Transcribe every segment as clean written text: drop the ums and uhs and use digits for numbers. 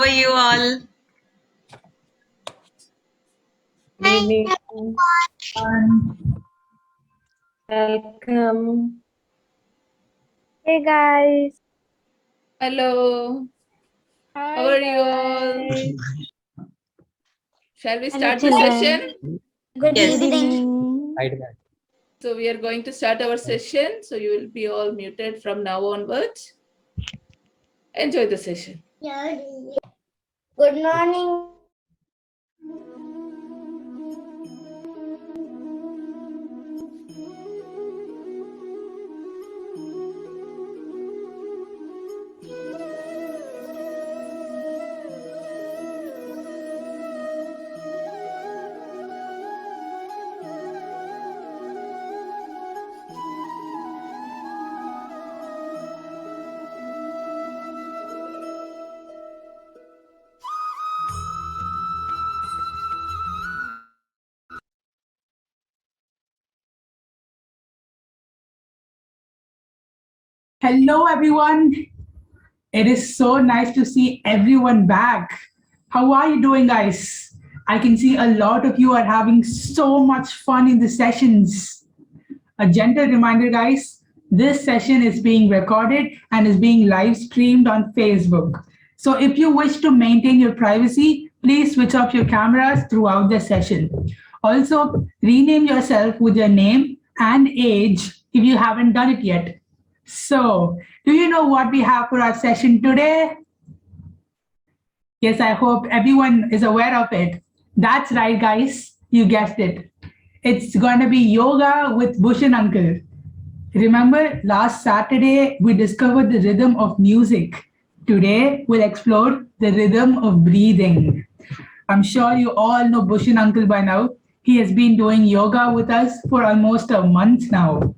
How are you all? Good evening. Welcome. Hey guys. Hello. Hi How are you all? guys. Shall we Hello, start the children. session? Good Yes. evening. So we are going to start our session. So you will be all muted from now onwards. Enjoy the session. Good morning. Hello, everyone. It is so nice to see everyone back. How are you doing, guys? I can see a lot of you are having so much fun in the sessions. A gentle reminder, guys, this session is being recorded and is being live streamed on Facebook. So if you wish to maintain your privacy, please switch off your cameras throughout the session. Also, rename yourself with your name and age if you haven't done it yet. So, do you know what we have for our session today? Yes, I hope everyone is aware of it. That's right, guys. You guessed it. It's going to be yoga with Bhushan Uncle. Remember, last Saturday we discovered the rhythm of music. Today we'll explore the rhythm of breathing. I'm sure you all know Bhushan Uncle by now. He has been doing yoga with us for almost a month now.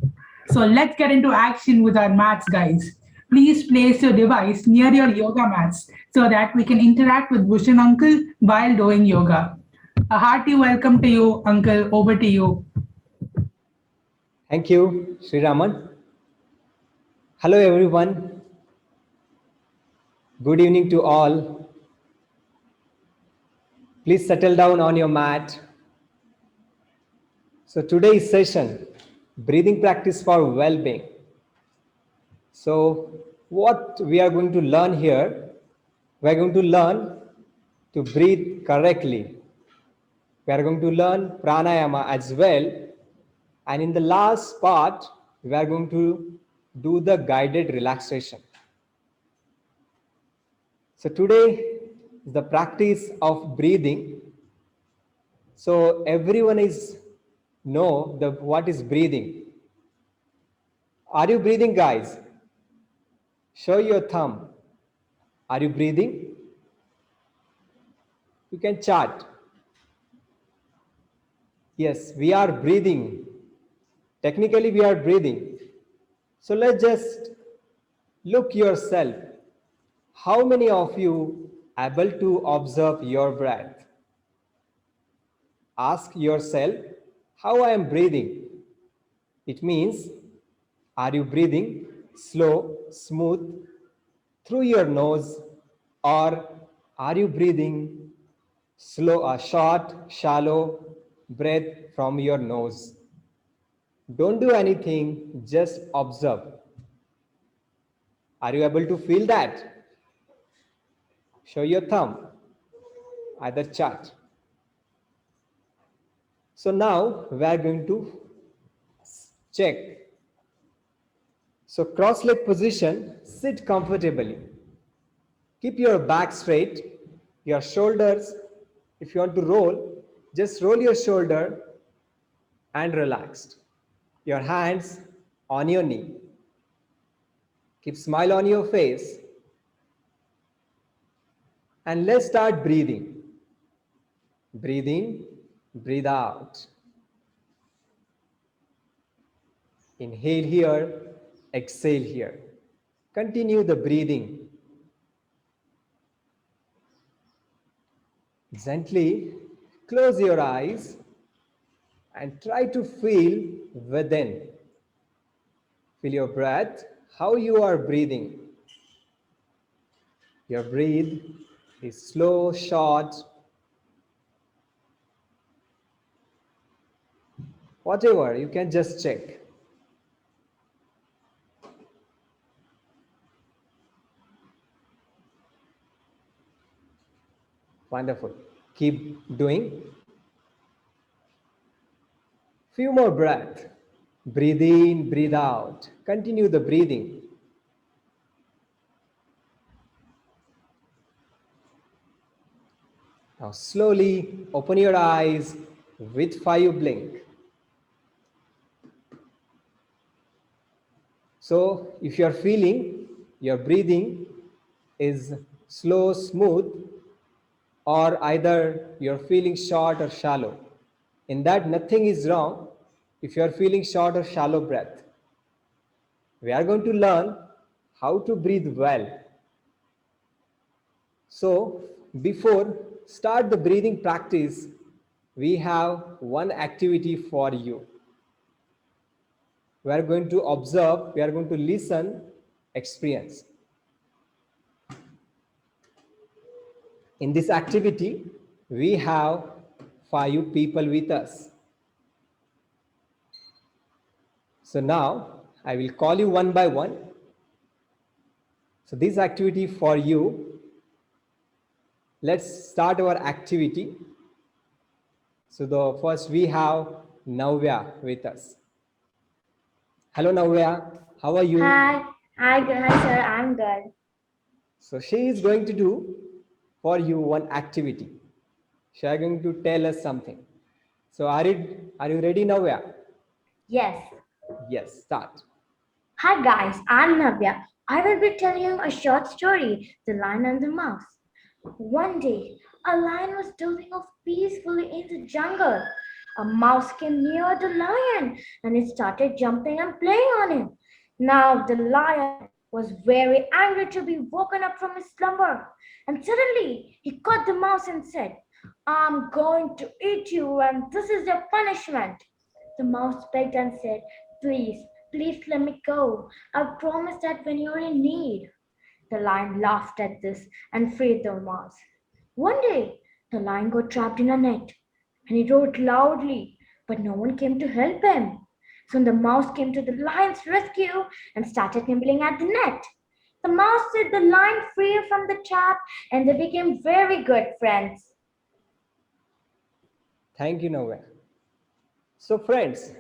So let's get into action with our mats, guys. Please place your device near your yoga mats so that we can interact with Bhushan Uncle while doing yoga. A hearty welcome to you, Uncle. Over to you. Thank you, Sri Raman. Hello, everyone. Good evening to all. Please settle down on your mat. So today's session, breathing practice for well-being. So what we are going to learn here, we are going to learn to breathe correctly. We are going to learn pranayama as well. And in the last part, we are going to do the guided relaxation. So today is the practice of breathing. So everyone is know the what is breathing. Are you breathing, guys? Show your thumb. Are you breathing? You can chart. Yes, we are breathing. Technically, we are breathing. So let's just look yourself. How many of you able to observe your breath? Ask yourself how I am breathing. It means, are you breathing slow, smooth through your nose, or are you breathing slow, short, shallow breath from your nose? Don't do anything, just observe. Are you able to feel that? Show your thumb, either chart. So now we are going to check. So cross leg position, sit comfortably. Keep your back straight, your shoulders, if you want to roll, just roll your shoulder and relaxed. Your hands on your knee. Keep smile on your face. And let's start breathing. Breathe in, breathe out. Inhale here, exhale here. Continue the breathing. Gently close your eyes and try to feel within. Feel your breath, how you are breathing. Your breathe is slow, short, whatever, you can just check. Wonderful. Keep doing. Few more breath. Breathe in, breathe out. Continue the breathing. Now slowly open your eyes with 5 blink. So if you are feeling your breathing is slow, smooth, or either you're feeling short or shallow, in that nothing is wrong if you are feeling short or shallow breath. We are going to learn how to breathe well. So before start the breathing practice, we have one activity for you. We are going to observe, we are going to listen, experience. In this activity, we have 5 people with us. So now I will call you one by one. So this activity for you, let's start our activity. So the first we have Navya with us. Hello Navya, how are you? Hi. Hi, sir. I'm good. So she is going to do for you one activity. She is going to tell us something. So are you ready Navya? Yes. Yes, start. Hi, guys. I'm Navya. I will be telling you a short story, The Lion and the Mouse. One day, a lion was dozing off peacefully in the jungle. A mouse came near the lion and it started jumping and playing on him. Now, the lion was very angry to be woken up from his slumber. And suddenly, he caught the mouse and said, I'm going to eat you, and this is your punishment. The mouse begged and said, please let me go. I promise that when you're in need. The lion laughed at this and freed the mouse. One day, the lion got trapped in a net and he roared loudly, but no one came to help him. So the mouse came to the lion's rescue and started nibbling at the net. The mouse set the lion free from the trap and they became very good friends. Thank you, Navya. So friends,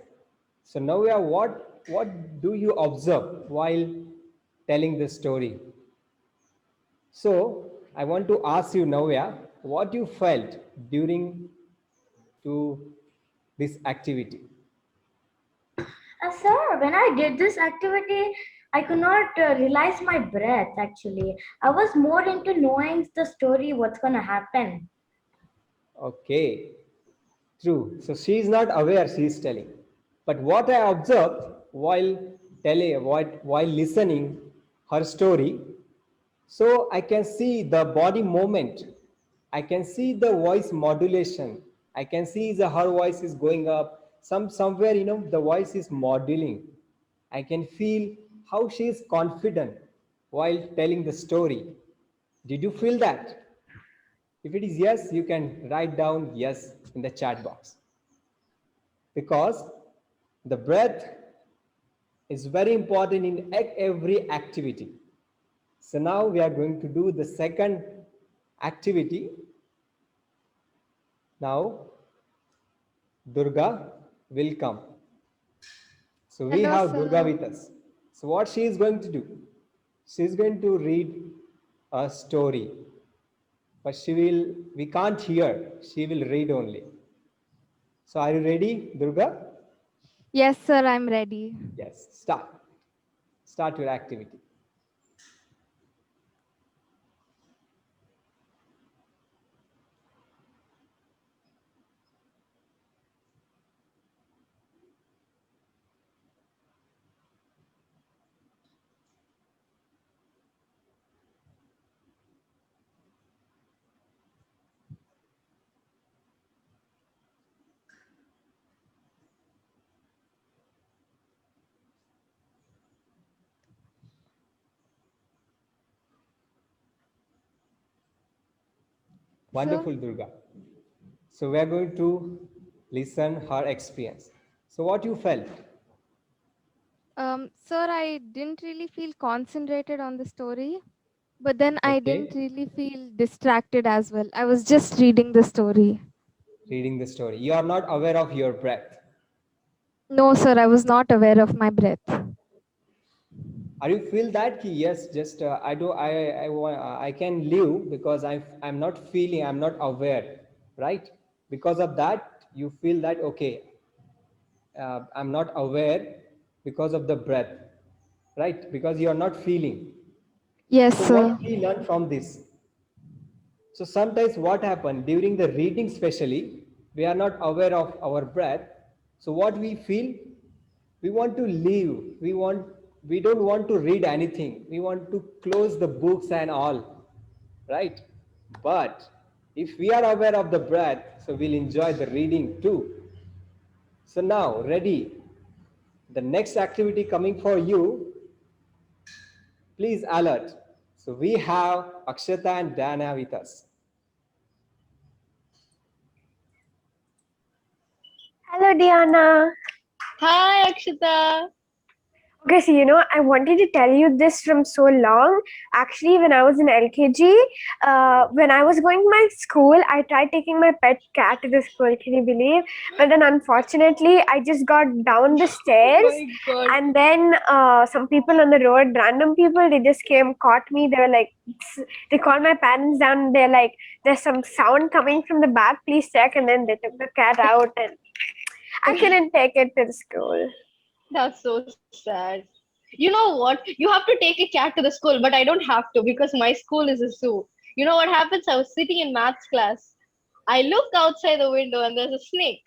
so Navya, what do you observe while telling this story? So I want to ask you, Navya, what you felt during to this activity? Sir, when I did this activity, I could not realize my breath actually. I was more into knowing the story, what's going to happen. Okay, true. So she is not aware she is telling. But what I observed while while listening her story, so I can see the body movement. I can see the voice modulation. I can see her voice is going up. Somewhere, the voice is moduling. I can feel how she is confident while telling the story. Did you feel that? If it is yes, you can write down yes in the chat box. Because the breath is very important in every activity. So now we are going to do the second activity. Now Durga will come. So we Hello, have sir. Durga with us. So what she is going to do? She is going to read a story. But we can't hear. She will read only. So are you ready, Durga? Yes, sir, I'm ready. Yes, start. Start your activity. Wonderful, Durga. So we are going to listen her experience. So what you felt? Sir, I didn't really feel concentrated on the story, but then I didn't Okay, really feel distracted as well. I was just reading the story. reading the story. You are not aware of your breath. No, sir, I was not aware of my breath. Are you feel that ki, yes, just I do I can live because I'm not feeling, I'm not aware, right? Because of that, you feel that okay, I'm not aware because of the breath, right? Because you are not feeling. Yes, So what sir. we learn from this? So sometimes what happen during the reading, especially, we are not aware of our breath. So what we feel, we want to leave. We don't want to read anything. We want to close the books and all, right? But if we are aware of the breath, so we'll enjoy the reading too. So now, ready? The next activity coming for you, please alert. So we have Akshata and Dana with us. Hello, Diana. Hi, Akshita. Okay, so I wanted to tell you this from so long. Actually, when I was in LKG, when I was going to my school, I tried taking my pet cat to the school. Can you believe? But then, unfortunately, I just got down the Oh stairs, my God. and then some people on the road, random people, they just came, caught me. They were like, they called my parents down. And they're like, "There's some sound coming from the back. Please check." And then they took the cat out, and I couldn't take it to the school. That's so sad. You know what? You have to take a cat to the school, but I don't have to because my school is a zoo. You know what happens? I was sitting in maths class. I look outside the window and there's a snake.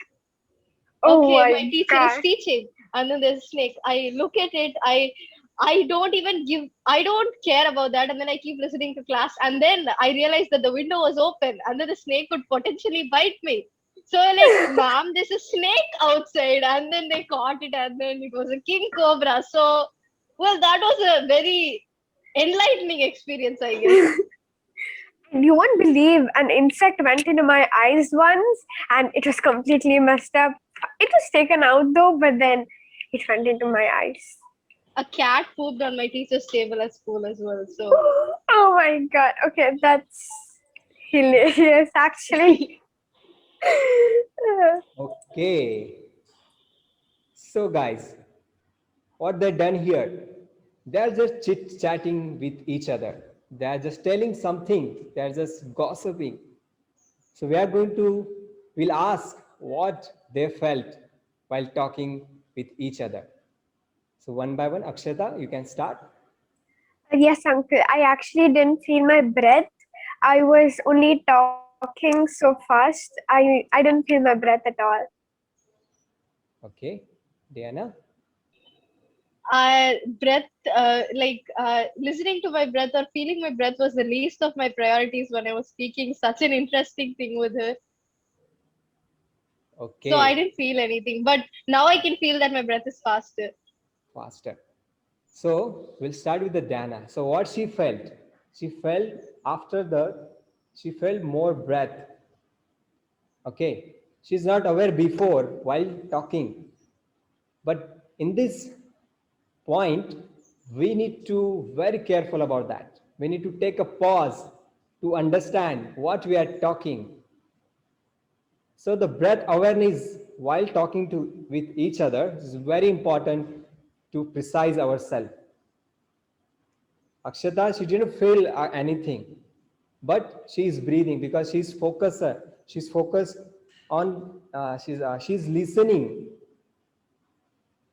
Oh Okay, my my teacher is god. teaching, and then there's a snake. I look at it. I don't even give. I don't care about that, and then I keep listening to class, and then I realized that the window was open, and then the snake could potentially bite me. So like, ma'am, there's a snake outside, and then they caught it, and then it was a king cobra. So, well, that was a very enlightening experience, I guess. You won't believe an insect went into my eyes once and it was completely messed up. It was taken out though, but then it went into my eyes. A cat pooped on my teacher's table at school as well. So, Oh my god. Okay, that's hilarious actually. Okay. So guys, what they're done here, they're just chit chatting with each other. They're just telling something. They're just gossiping. So we are going to, we'll ask what they felt while talking with each other. So one by one, Akshata, you can start. Yes, uncle. I actually didn't feel my breath. I was only talking so fast. I didn't feel my breath at all. Okay. Diana? breath listening to my breath or feeling my breath was the least of my priorities when I was speaking such an interesting thing with her. So I Okay. didn't feel anything, but now I can feel that my breath is faster. Faster. So we'll start with the Dana. So what she felt? She felt after the, she felt more breath. Okay. She's not aware before while talking. But in this point, we need to very careful about that. We need to take a pause to understand what we are talking. So the breath awareness while talking to with each other is very important to precise ourselves. Akshata, she didn't feel anything, but she is breathing because she's focused. She's focused on. She's listening.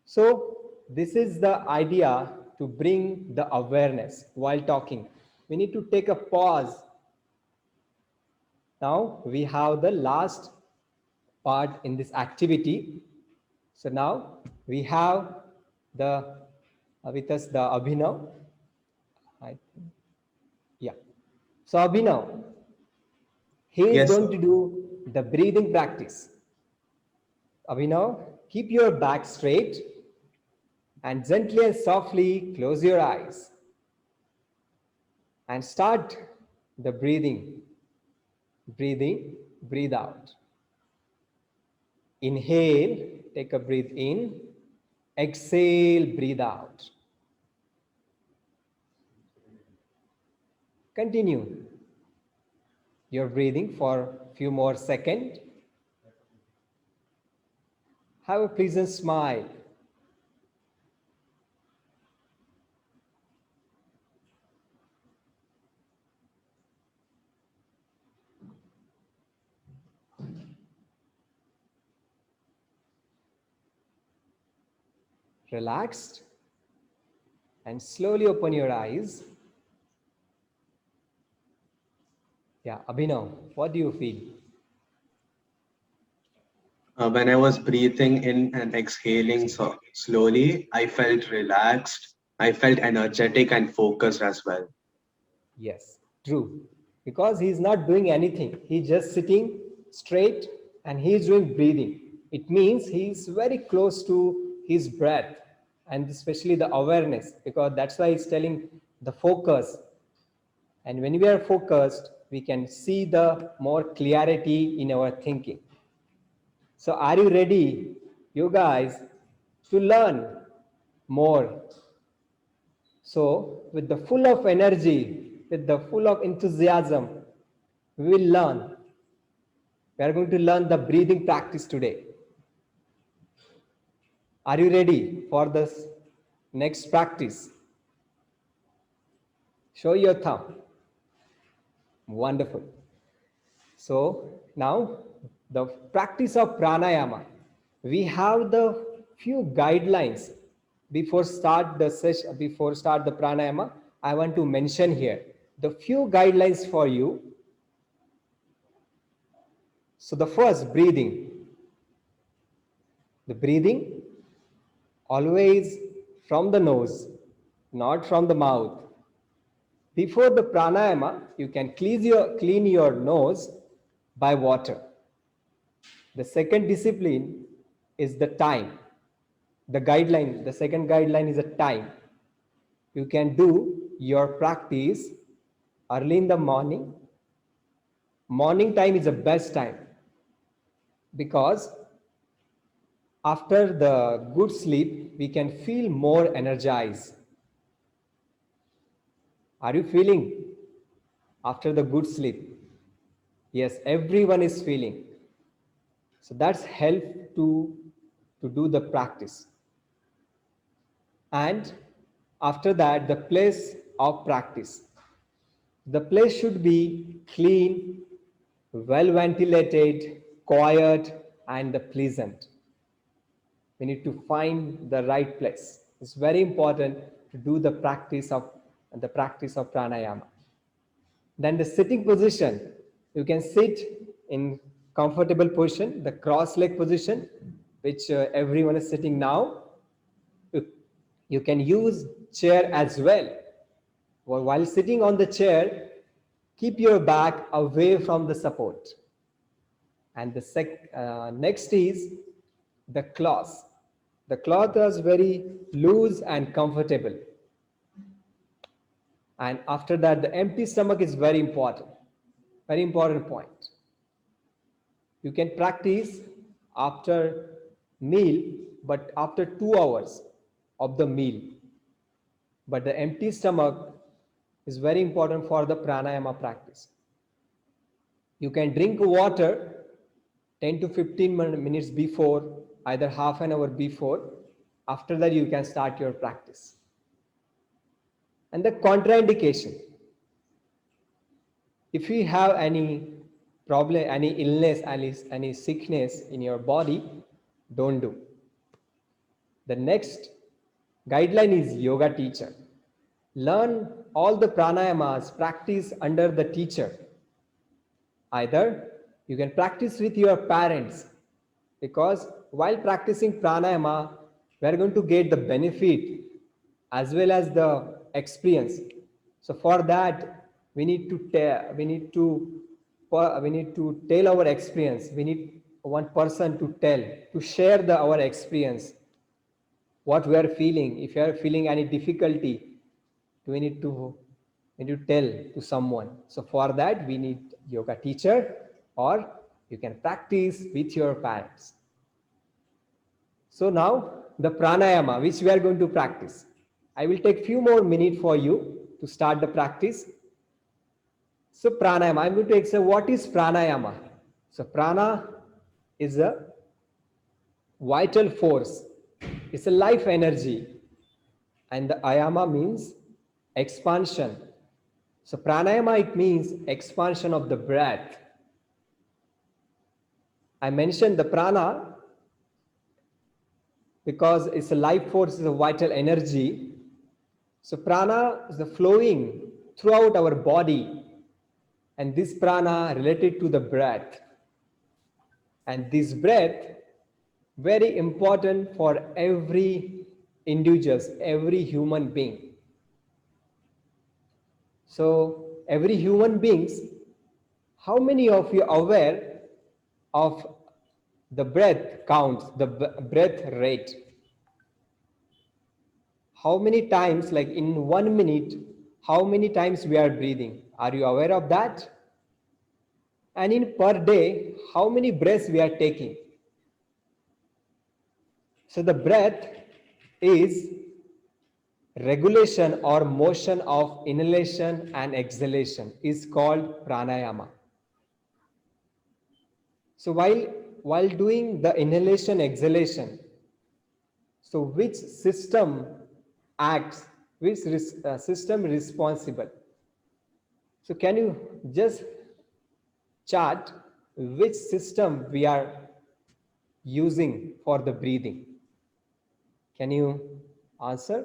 So this is the idea to bring the awareness while talking. We need to take a pause. Now we have the last part in this activity. So now we have the with us the Abhinav. I think, yeah. So Abhinav, he is Yes, going sir. to do the breathing practice. Abhinav, keep your back straight and gently and softly close your eyes and start the breathing. Breathe in, breathe out. Inhale, take a breath in. Exhale, breathe out. Continue your breathing for a few more seconds. Have a pleasant smile. Relaxed, and slowly open your eyes. Yeah, Abhinav, what do you feel? When I was breathing in and exhaling so slowly, I felt relaxed. I felt energetic and focused as well. Yes, true. Because he is not doing anything. He's just sitting straight and he is doing breathing. It means he is very close to his breath and especially the awareness, because that's why he's telling the focus. And when we are focused, we can see the more clarity in our thinking. So are you ready, you guys, to learn more? So with the full of energy, with the full of enthusiasm, we will learn. We are going to learn the breathing practice today. Are you ready for this next practice? Show your thumb. Wonderful. So now the practice of pranayama. We have the few guidelines before start the session, before start the pranayama. I want to mention here the few guidelines for you. So the first, breathing. The breathing always from the nose, not from the mouth. Before the pranayama, you can clean your nose by water. The second discipline is the time. The second guideline is a time. You can do your practice early in the morning. Morning time is the best time because after the good sleep, we can feel more energized. Are you feeling after the good sleep? Yes, everyone is feeling. So that's help to do the practice. And after that, the place of practice. The place should be clean, well ventilated, quiet, and pleasant. We need to find the right place. It's very important to do the practice of pranayama. Then the sitting position, you can sit in comfortable position, the cross leg position, which everyone is sitting now. You can use chair as well. While sitting on the chair, keep your back away from the support. And the next is the cloth. The cloth is very loose and comfortable. And after that, the empty stomach is very important point. You can practice after meal, but after 2 hours of the meal. But the empty stomach is very important for the pranayama practice. You can drink water 10 to 15 minutes before, either half an hour before. After that, you can start your practice. And the contraindication. If you have any problem, any illness, any sickness in your body, don't do. The next guideline is yoga teacher. Learn all the pranayamas, practice under the teacher. Either you can practice with your parents, because while practicing pranayama, we are going to get the benefit as well as the experience. So for that, we need to tell our experience. We need one person to share our experience, what we are feeling. If you are feeling any difficulty, we need to when you tell to someone. So for that, we need yoga teacher, or you can practice with your parents. So now the pranayama, which we are going to practice. I will take few more minutes for you to start the practice. So pranayama, I'm going to explain what is pranayama. So prana is a vital force. It's a life energy. And the ayama means expansion. So pranayama, it means expansion of the breath. I mentioned the prana because it's a life force, it's a vital energy. So prana is the flowing throughout our body, and this prana related to the breath. And this breath, very important for every individuals, every human being. So every human beings, how many of you are aware of the breath counts, the breath rate? How many times, like in 1 minute, how many times we are breathing? Are you aware of that? And in per day, how many breaths we are taking? So the breath is regulation or motion of inhalation and exhalation is called pranayama. So while doing the inhalation exhalation, so which system acts, which system responsible? So can you just chart which system we are using for the breathing? Can you answer?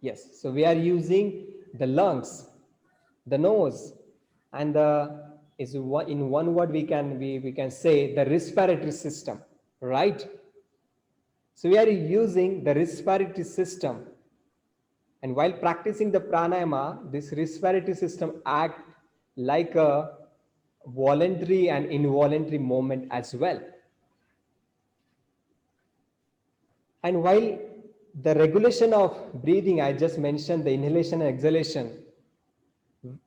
Yes, so we are using the lungs, the nose, and in one word we can say the respiratory system, right? So we are using the respiratory system, and while practicing the pranayama, this respiratory system act like a voluntary and involuntary movement as well. And while the regulation of breathing, I just mentioned the inhalation and exhalation.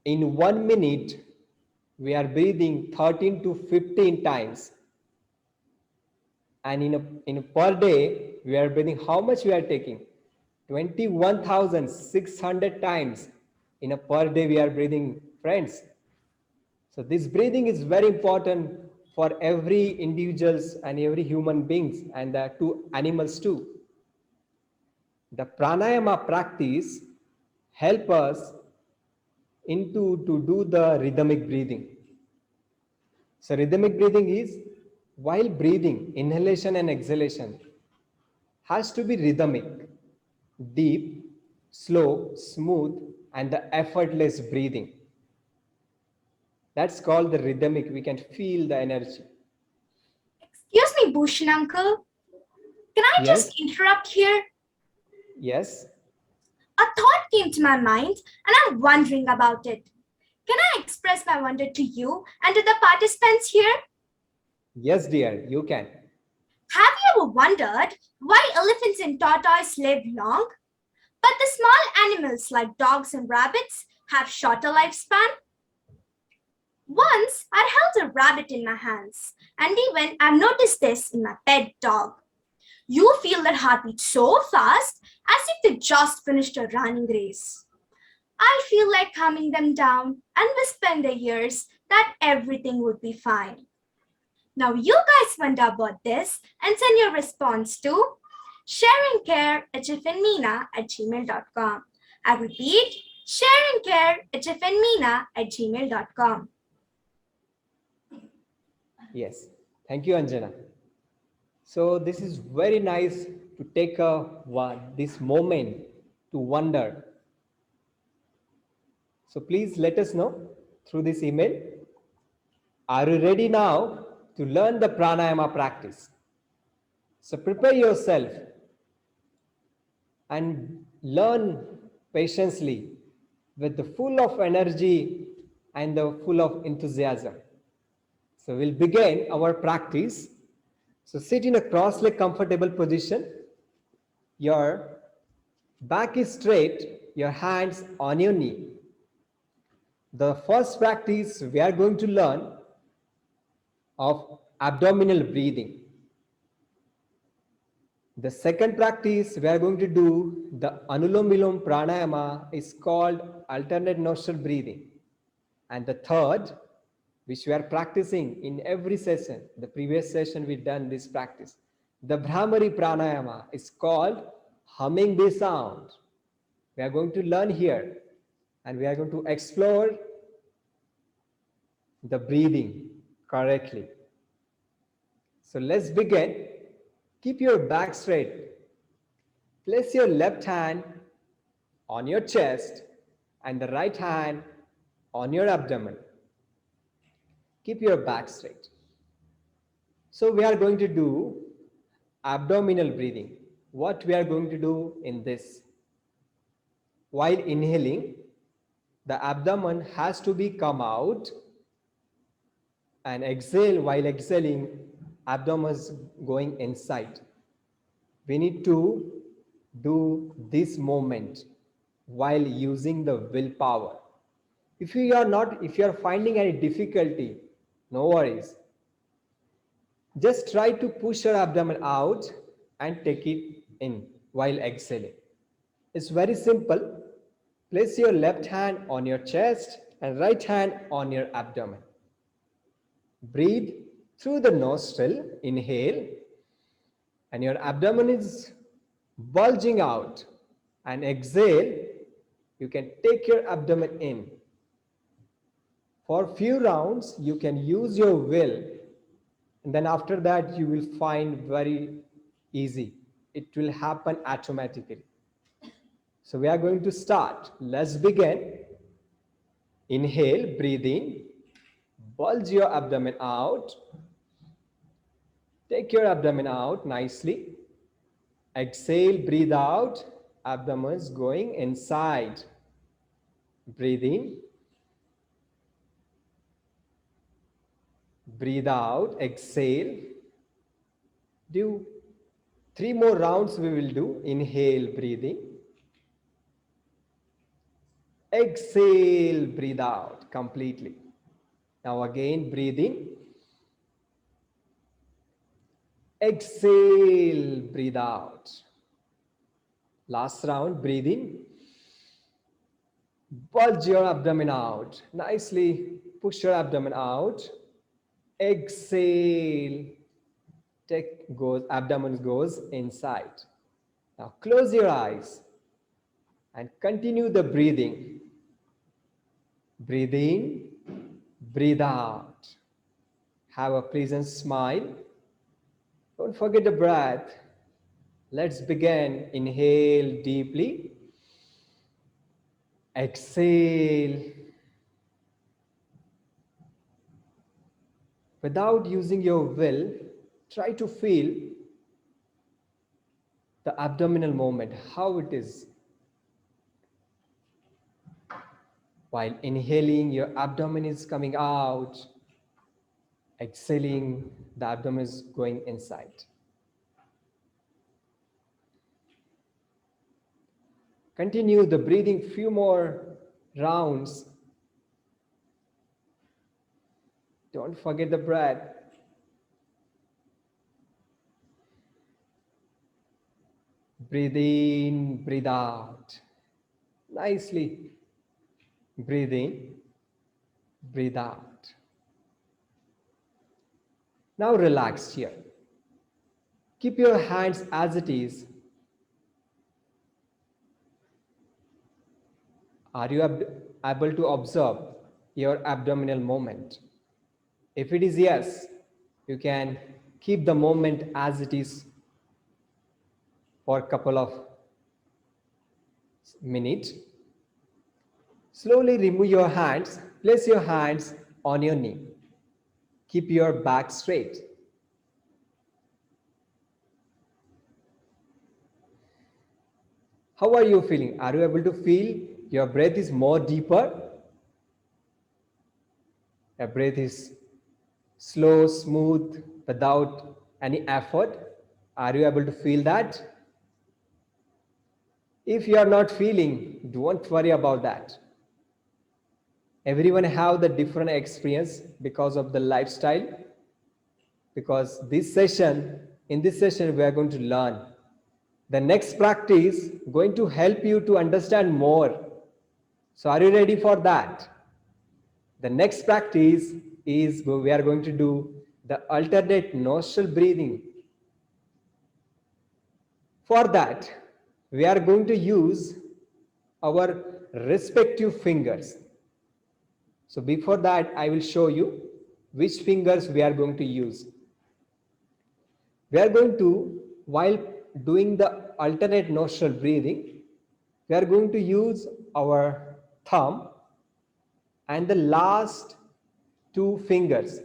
In 1 minute, we are breathing 13 to 15 times. And in a per day, we are breathing, how much we are taking? 21,600 times. In a per day, we are breathing, friends. So this breathing is very important for every individuals and every human beings, and to animals too. The pranayama practice help us to do the rhythmic breathing. So rhythmic breathing is while breathing, inhalation and exhalation has to be rhythmic, deep, slow, smooth, and the effortless breathing. That's called the rhythmic. We can feel the energy. Excuse me, Bhushan uncle. Can I Yes. just interrupt here? Yes. A thought came to my mind and I'm wondering about it. Can I express my wonder to you and to the participants here? Yes, dear, you can. Have you ever wondered why elephants and tortoises live long, but the small animals like dogs and rabbits have shorter lifespan? Once I held a rabbit in my hands, and even I've noticed this in my pet dog. You feel their heartbeat so fast as if they just finished a running race. I feel like calming them down and whisper in their ears that everything would be fine. Now you guys wonder about this and send your response to sharingcare@gmail.com. I repeat, sharingcare@gmail.com. Yes. Thank you, Anjana. So this is very nice to take this moment to wonder. So please let us know through this email. Are you ready now to learn the pranayama practice? So prepare yourself and learn patiently with the full of energy and the full of enthusiasm. So we'll begin our practice. So sit in a cross-leg comfortable position. Your Back is straight, your hands on your knee. The first practice we are going to learn of abdominal breathing. The second practice we are going to do, the Anulom Vilom Pranayama, is called alternate nostril breathing. And the third, which we are practicing in every session, the previous session we done this practice, the Brahmari Pranayama, is called humming the sound. We are going to learn here and we are going to explore the breathing correctly. So let's begin. Keep your back straight. Place your left hand on your chest and the right hand on your abdomen. Keep your back straight. So we are going to do abdominal breathing. What we are going to do in this? While inhaling, the abdomen has to be come out, and exhale, while exhaling, abdomen is going inside. We need to do this movement while using the willpower. If you are finding any difficulty, no worries. Just try to push your abdomen out and take it in while exhaling. It's very simple. Place your left hand on your chest and right hand on your abdomen. Breathe through the nostril, inhale, and your abdomen is bulging out. And exhale, you can take your abdomen in. For a few rounds, you can use your will. And then after that, you will find very easy. It will happen automatically. So we are going to start. Let's begin. Inhale, breathe in. Bulge your abdomen out. Take your abdomen out nicely. Exhale, breathe out. Abdomen is going inside. Breathe in. Breathe out. Exhale. Do 3 more rounds we will do. Inhale, breathing. Exhale, breathe out completely. Now again, breathe in. Exhale, breathe out. Last round, breathe in. Bulge your abdomen out. Nicely push your abdomen out. Exhale. Abdomen goes inside. Now close your eyes and continue the breathing. Breathe in, breathe out. Have a pleasant smile. Don't forget the breath. Let's begin. Inhale deeply. Exhale. Without using your will, try to feel the abdominal movement, how it is. While inhaling, your abdomen is coming out. Exhaling, the abdomen is going inside. Continue the breathing few more rounds. Don't forget the breath. Breathe in, breathe out. Nicely. Breathe in, breathe out. Now relax here. Keep your hands as it is. Are you able to observe your abdominal movement? If it is yes, you can keep the movement as it is for a couple of minutes. Slowly remove your hands. Place your hands on your knee. Keep your back straight. How are you feeling? Are you able to feel your breath is more deeper? Your breath is slow, smooth, without any effort. Are you able to feel that? If you are not feeling, don't worry about that. Everyone have the different experience because of the lifestyle. Because in this session, we are going to learn. The next practice going to help you to understand more. So are you ready for that? The next practice is we are going to do the alternate nostril breathing. For that, we are going to use our respective fingers. So before that, I will show you which fingers we are going to use. We are going to, while doing the alternate nostril breathing, we are going to use our thumb and the last two fingers,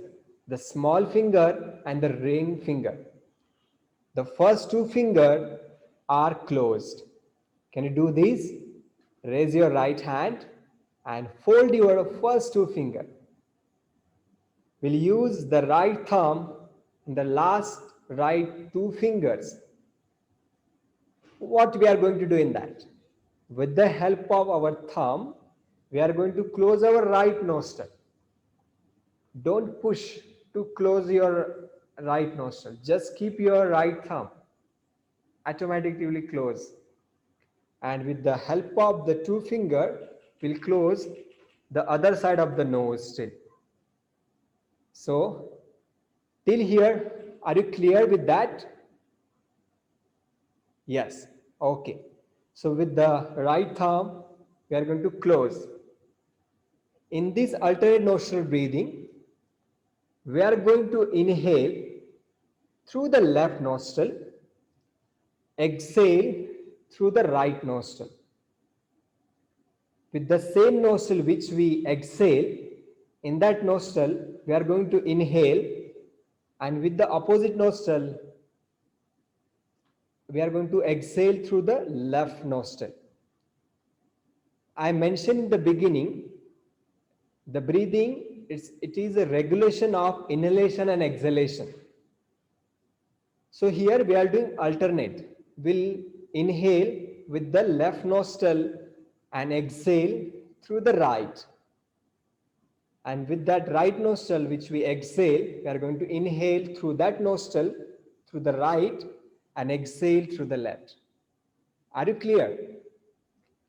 the small finger and the ring finger. The first two fingers are closed. Can you do this? Raise your right hand and fold your first two fingers. We'll use the right thumb and the last right two fingers. What we are going to do in that? With the help of our thumb, we are going to close our right nostril. Don't push to close your right nostril. Just keep your right thumb automatically close. And with the help of the two finger, we'll close the other side of the nose still. So, till here, are you clear with that? Yes. Okay. So with the right thumb, we are going to close. In this alternate nostril breathing, we are going to inhale through the left nostril, exhale through the right nostril. With the same nostril which we exhale, in that nostril, we are going to inhale, and with the opposite nostril, we are going to exhale through the left nostril. I mentioned in the beginning, the breathing, it is a regulation of inhalation and exhalation. So here we are doing alternate. We'll inhale with the left nostril and exhale through the right. And with that right nostril which we exhale, we are going to inhale through that nostril through the right and exhale through the left. Are you clear?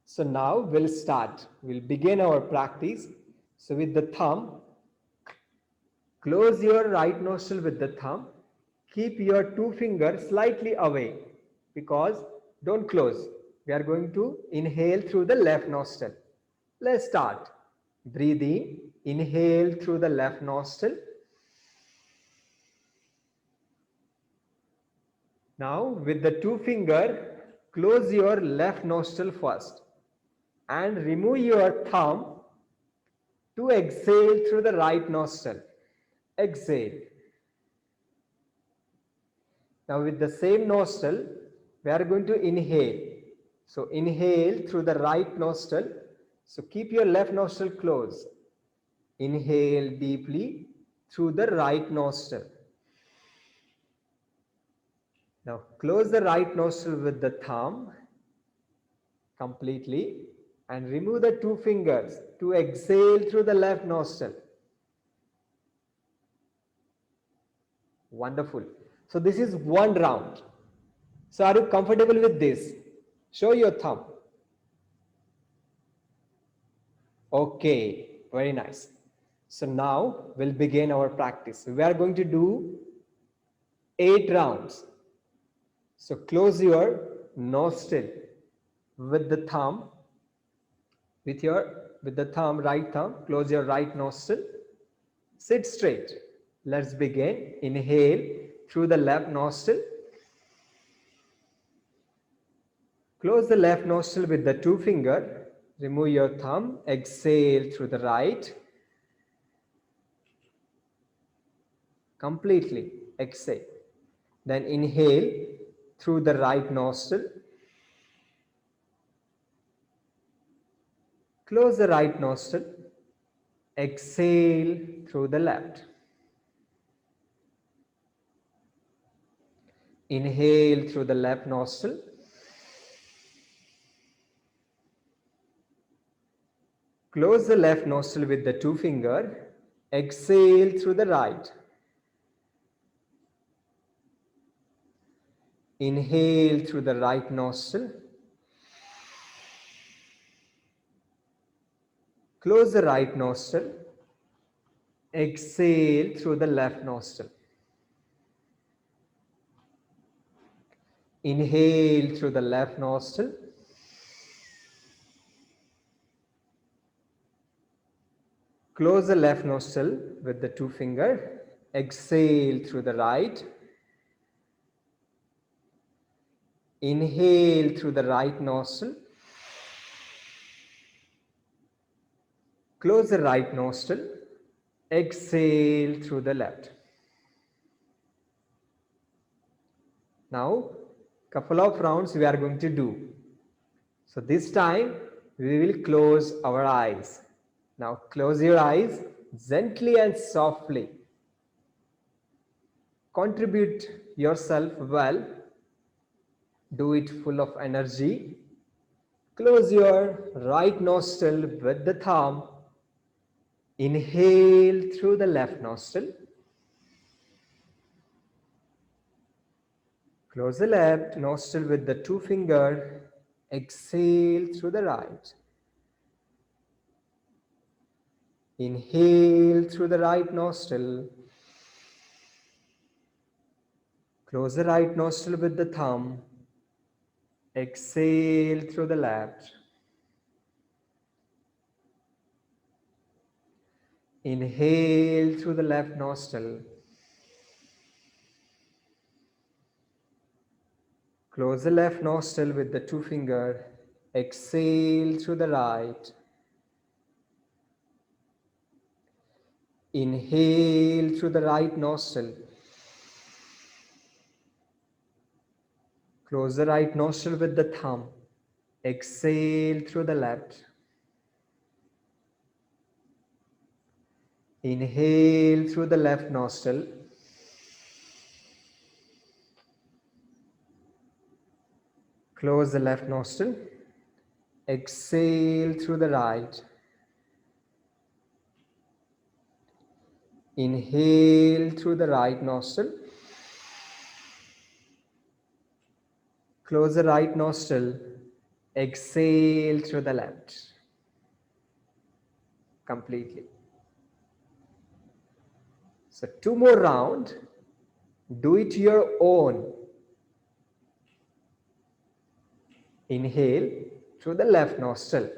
So now we'll start. We'll begin our practice. So with the thumb, close your right nostril with the thumb. Keep your two fingers slightly away because don't close. We are going to inhale through the left nostril. Let's start. Breathe in, inhale through the left nostril. Now with the two finger, close your left nostril first and remove your thumb to exhale through the right nostril. Exhale. Now with the same nostril, we are going to inhale. So inhale through the right nostril. So keep your left nostril closed. Inhale deeply through the right nostril. Now close the right nostril with the thumb completely and remove the two fingers to exhale through the left nostril. Wonderful. So this is one round. So are you comfortable with this? Show your thumb. Okay, very nice. So now we'll begin our practice. We are going to do 8 rounds. So close your nostril with the thumb, with the thumb, right thumb, close your right nostril. Sit straight. Let's begin. Inhale through the left nostril. Close the left nostril with the two finger. Remove your thumb. Exhale through the right. Completely exhale. Then inhale through the right nostril. Close the right nostril. Exhale through the left. Inhale through the left nostril. Close the left nostril with the two finger. Exhale through the right. Inhale through the right nostril. Close the right nostril. Exhale through the left nostril. Inhale through the left nostril. Close the left nostril with the two finger. Exhale through the right. Inhale through the right nostril. Close the right nostril. Exhale through the left. Now, couple of rounds we are going to do. So this time we will close our eyes. Now close your eyes gently and softly. Contribute yourself well. Do it full of energy. Close your right nostril with the thumb. Inhale through the left nostril. Close the left nostril with the two finger. Exhale through the right. Inhale through the right nostril. Close the right nostril with the thumb. Exhale through the left. Inhale through the left nostril. Close the left nostril with the two finger. Exhale through the right. Inhale through the right nostril. Close the right nostril with the thumb. Exhale through the left. Inhale through the left nostril. Close the left nostril. Exhale through the right. Inhale through the right nostril. Close the right nostril. Exhale through the left. Completely. So two more rounds. Do it your own. Inhale through the left nostril.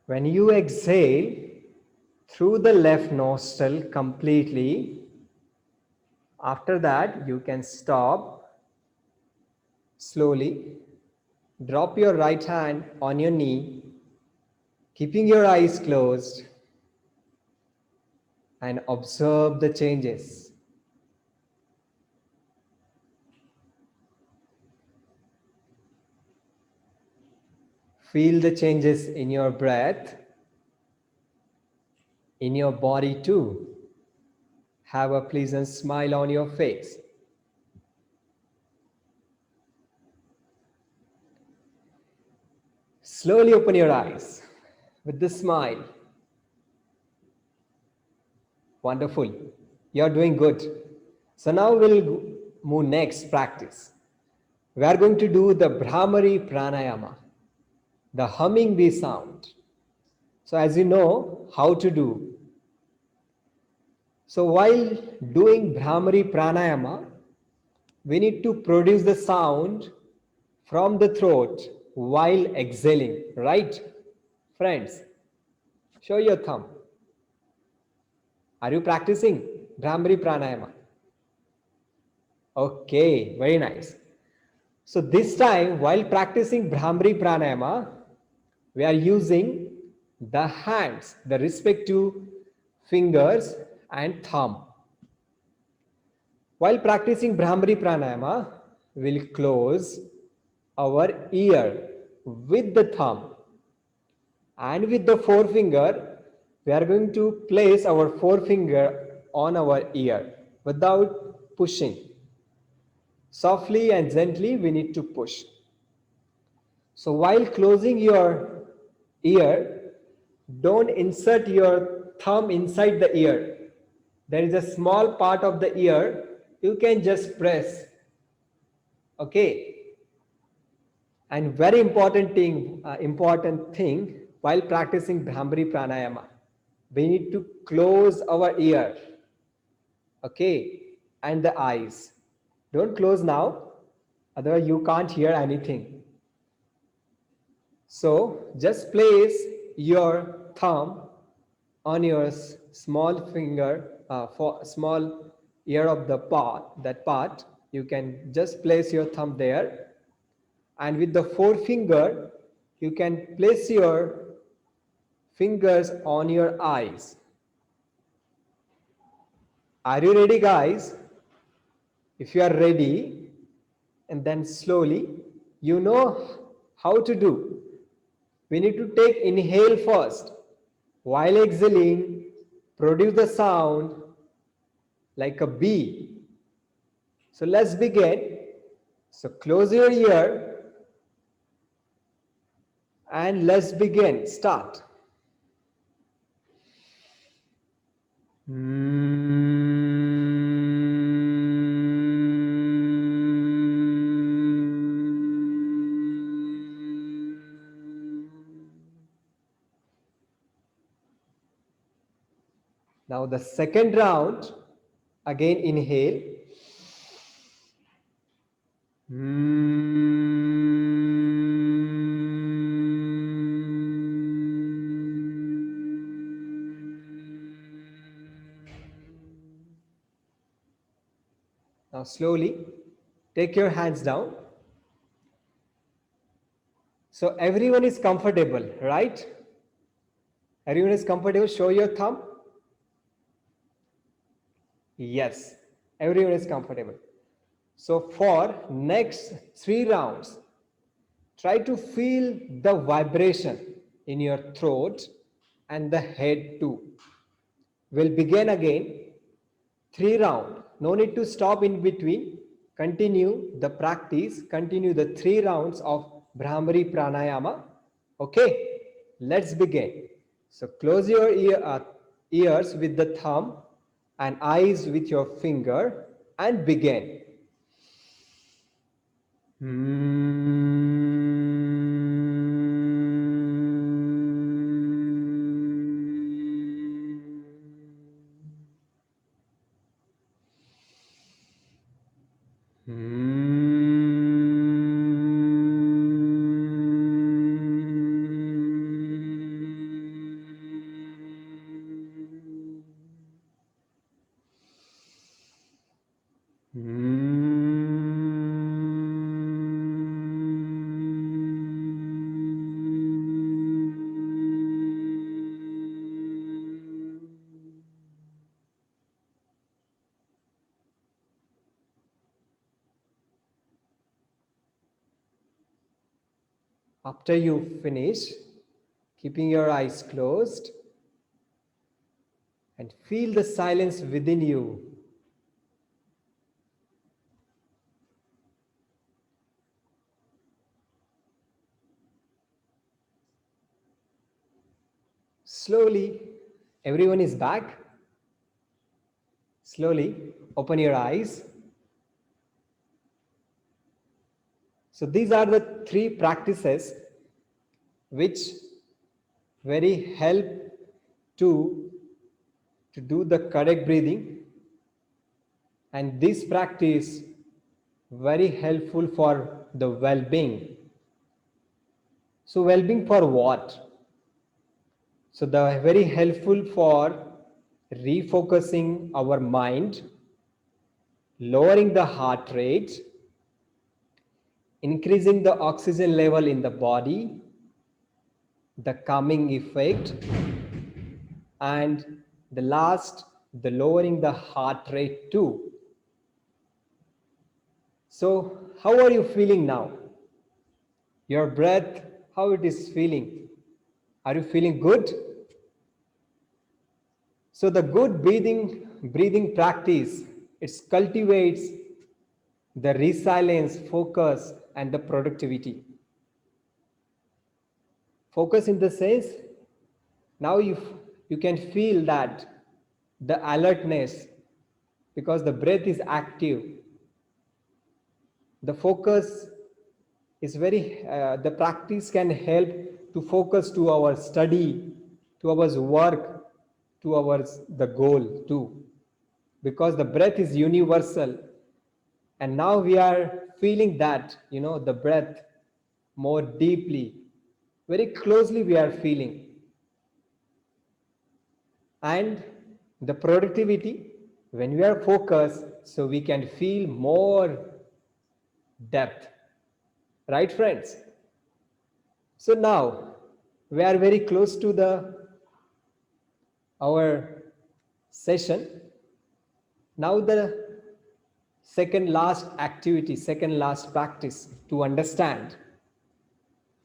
When you exhale through the left nostril completely, after that you can stop slowly. Drop your right hand on your knee, keeping your eyes closed, and observe the changes. Feel the changes in your breath, in your body too. Have a pleasant smile on your face. Slowly open your eyes with the smile. Wonderful. You're doing good. So now we'll move next practice. We are going to do the Bhramari Pranayama, the humming bee sound. So as you know how to do. So while doing Bhramari Pranayama, we need to produce the sound from the throat while exhaling, right? Friends, show your thumb. Are you practicing Bhramari Pranayama? Okay, very nice. So this time, while practicing Bhramari Pranayama, we are using the hands, the respective fingers and thumb. While practicing Bhramari Pranayama, we'll close our ear with the thumb, and with the forefinger, we are going to place our forefinger on our ear without pushing. Softly and gently, we need to push. So while closing your ear, don't insert your thumb inside the ear. There is a small part of the ear, you can just press. Okay. And very important thing while practicing Bhramari Pranayama, we need to close our ear, okay, and the eyes. Don't close now, otherwise you can't hear anything. So just place your thumb on your small finger, for small ear of the part. You can just place your thumb there, and with the forefinger, you can place your fingers on your eyes. Are you ready, guys? If you are ready, and then slowly, you know how to do. We need to take inhale first. While exhaling, produce the sound like a bee. So let's begin. So close your ear and let's begin. Start. Now the second round, again inhale. Now slowly take your hands down. So everyone is comfortable, right? Everyone is comfortable. Show your thumb. Yes, everyone is comfortable. So for next 3 rounds, try to feel the vibration in your throat and the head too. We'll begin again. 3 rounds. No need to stop in between. Continue the practice. Continue the 3 rounds of Bhramari Pranayama. Okay, let's begin. So close your ears with the thumb and eyes with your finger and begin. After you finish, keeping your eyes closed and feel the silence within you. Slowly, everyone is back. Slowly, open your eyes. So these are the 3 practices which very help to do the correct breathing, and this practice very helpful for the well-being. So well-being for what? So the very helpful for refocusing our mind, lowering the heart rate, increasing the oxygen level in the body, the calming effect, and the last, the lowering the heart rate too. So how are you feeling now? Your breath, how it is feeling? Are you feeling good? So the good breathing practice, it cultivates the resilience, focus, and the productivity. Focus in the sense, now you can feel that the alertness, because the breath is active. The focus is the practice can help to focus to our study, to our work, to the goal too, because the breath is universal. And now we are feeling that, the breath more deeply, very closely we are feeling. And the productivity, when we are focused, so we can feel more depth. Right, friends? So now we are very close to our session. Now the second last activity, second last practice to understand.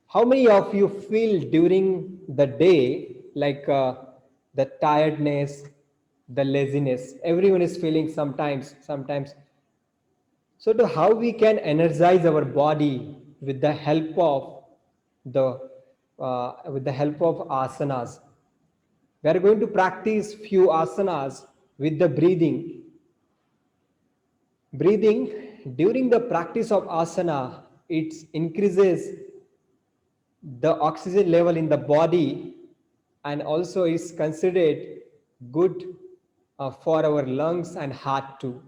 How many of you feel during the day like the tiredness, the laziness? Everyone is feeling sometimes. So to how we can energize our body with the help of asanas. We are going to practice few asanas with the breathing. Breathing during the practice of asana, it increases the oxygen level in the body and also is considered good for our lungs and heart too.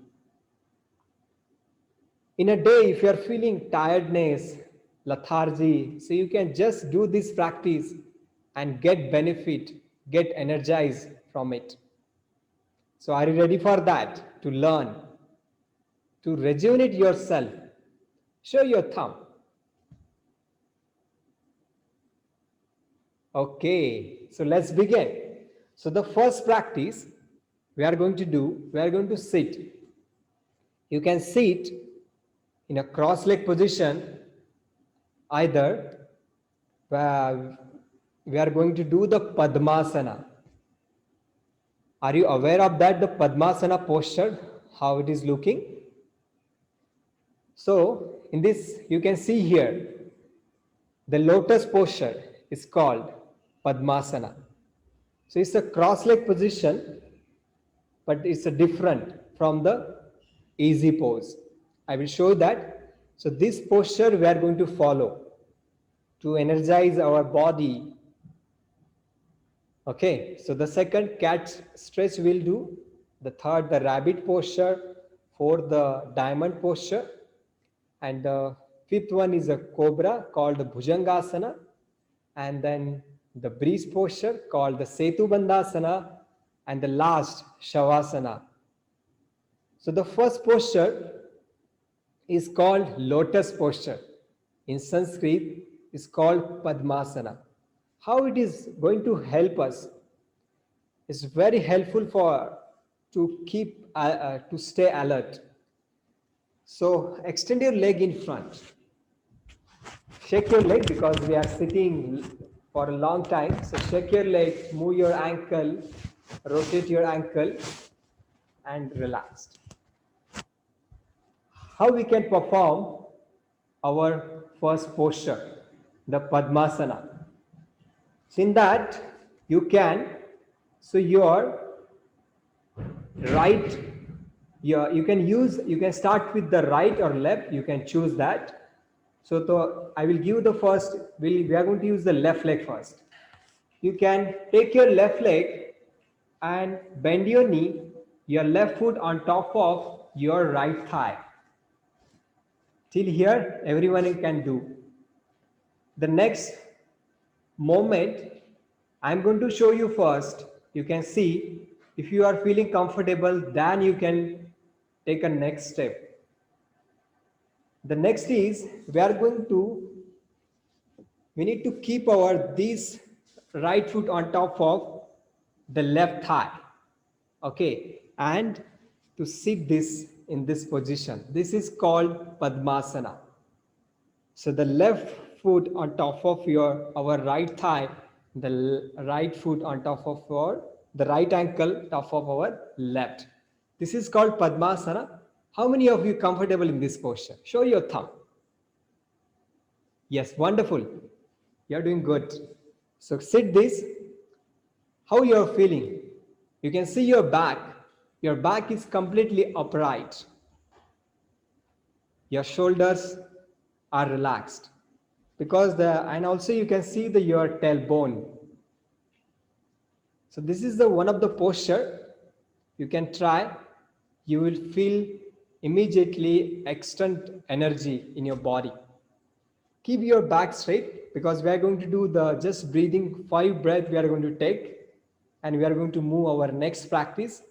In a day, if you are feeling tiredness, lethargy, so you can just do this practice and get benefit, get energized from it. So are you ready for that? To learn, to rejuvenate yourself? Show your thumb. Okay, so let's begin. So the first practice we are going to sit. You can sit in a cross-leg position. Either we are going to do the Padmasana. Are you aware of that, the Padmasana posture, how it is looking? So in this, you can see here, the lotus posture is called Padmasana. So it's a cross-leg position, but it's a different from the easy pose. I will show that. So this posture we are going to follow to energize our body. Okay, so the second cat stretch we'll do, the third the rabbit posture, fourth the diamond posture, and the fifth one is a cobra called the Bhujangasana, and then the breeze posture called the Setu Bandhasana, and the last Shavasana. So the first posture is called lotus posture. In Sanskrit, is called Padmasana. How it is going to help us? It's very helpful to keep to stay alert. So extend your leg in front. Shake your leg because we are sitting for a long time. So shake your leg, move your ankle, rotate your ankle, and relax. How we can perform our first posture, the Padmasana. So in that, you can, so your right, you can start with the right or left, you can choose that. So I will give the first, we are going to use the left leg first. You can take your left leg and bend your knee, your left foot on top of your right thigh. Till here, everyone can do. The next moment, I'm going to show you first. You can see, if you are feeling comfortable, then you can take a next step. The next is we need to keep our this right foot on top of the left thigh. Okay, and to sit this in this position. This is called Padmasana. So the left foot on top of our right thigh, the right foot on top of the right ankle top of our left. This is called Padmasana. How many of you comfortable in this posture? Show your thumb. Yes, wonderful. You're doing good. So sit this. How you're feeling? You can see your back. Your back is completely upright. Your shoulders are relaxed because and also you can see your tailbone. So this is one of the posture you can try. You will feel immediately extra energy in your body. Keep your back straight because we are going to do the just breathing 5 breaths we are going to take, and we are going to move our next practice.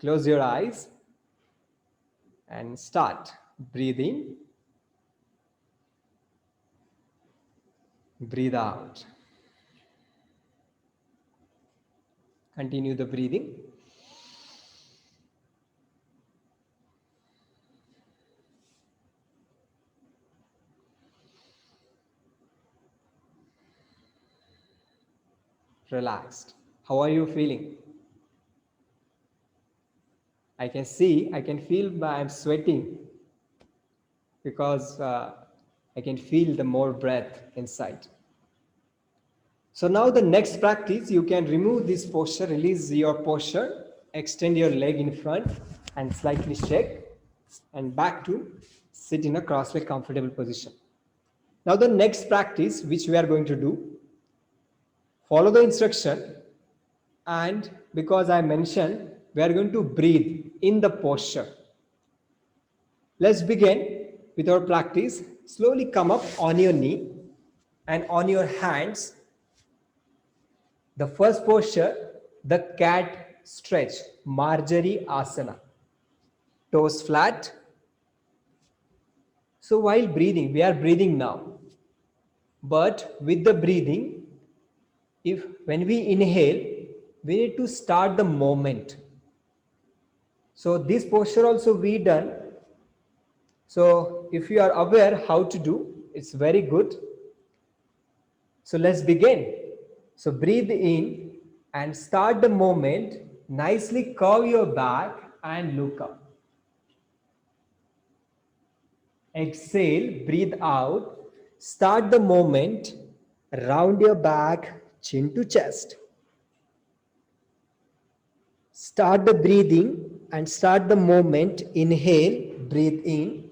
Close your eyes and start. Breathe in, breathe out. Continue the breathing. Relaxed. How are you feeling? I can feel I'm sweating because I can feel the more breath inside. So now the next practice, you can remove this posture, release your posture, extend your leg in front and slightly shake and back to sit in a cross-leg comfortable position. Now the next practice which we are going to do, follow the instruction, and because I mentioned we are going to breathe in the posture. Let's begin with our practice. Slowly come up on your knee and on your hands. The first posture, the cat stretch, Marjari Asana. Toes flat. So while breathing, we are breathing now. But with the breathing, when we inhale, we need to start the moment. So this posture also we done. So if you are aware how to do, it's very good. So let's begin. So breathe in and start the moment. Nicely curve your back and look up. Exhale, breathe out. Start the moment. Round your back, chin to chest. Start the breathing and start the moment. Inhale, breathe in.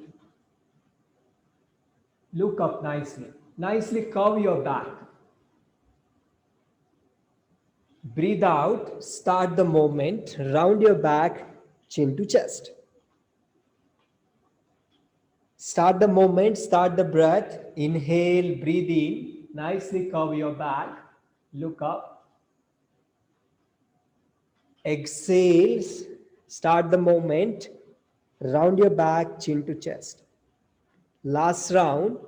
Look up nicely. Nicely curve your back. Breathe out, start the moment, round your back, chin to chest. Start the moment, start the breath. Inhale, breathe in, nicely curve your back, look up. Exhale, start the moment, round your back, chin to chest. Last round,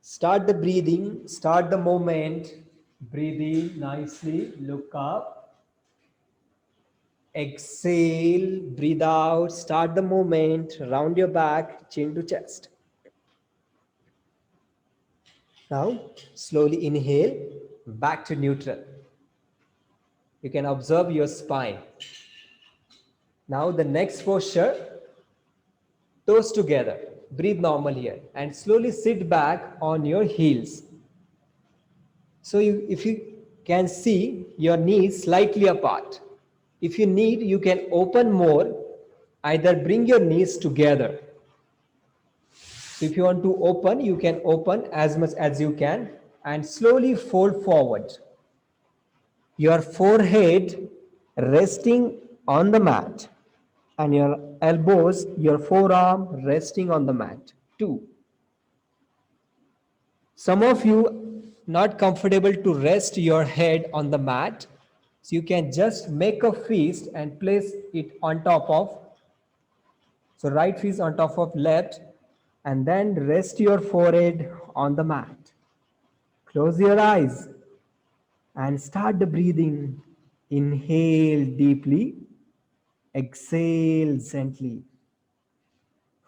start the breathing, start the moment, breathe in nicely, look up. Exhale, breathe out, start the moment, round your back, chin to chest. Now, slowly inhale, back to neutral. You can observe your spine. Now, the next posture, toes together. Breathe normal here and slowly sit back on your heels. So if you can see your knees slightly apart. If you need, you can open more. Either bring your knees together. So if you want to open, you can open as much as you can and slowly fold forward. Your forehead resting on the mat and your elbows, your forearm resting on the mat. 2. Some of you not comfortable to rest your head on the mat. So you can just make a fist and place it on top of. So right fist on top of left, and then rest your forehead on the mat. Close your eyes and start the breathing. Inhale deeply, exhale gently.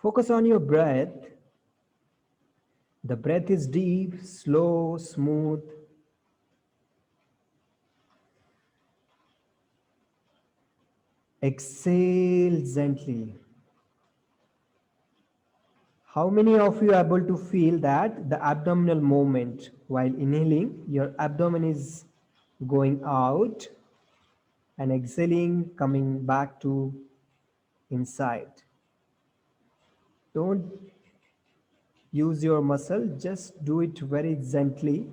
Focus on your breath. The breath is deep, slow, smooth. Exhale gently. How many of you are able to feel that the abdominal movement while inhaling, your abdomen is going out and exhaling, coming back to inside? Don't use your muscle, just do it very gently.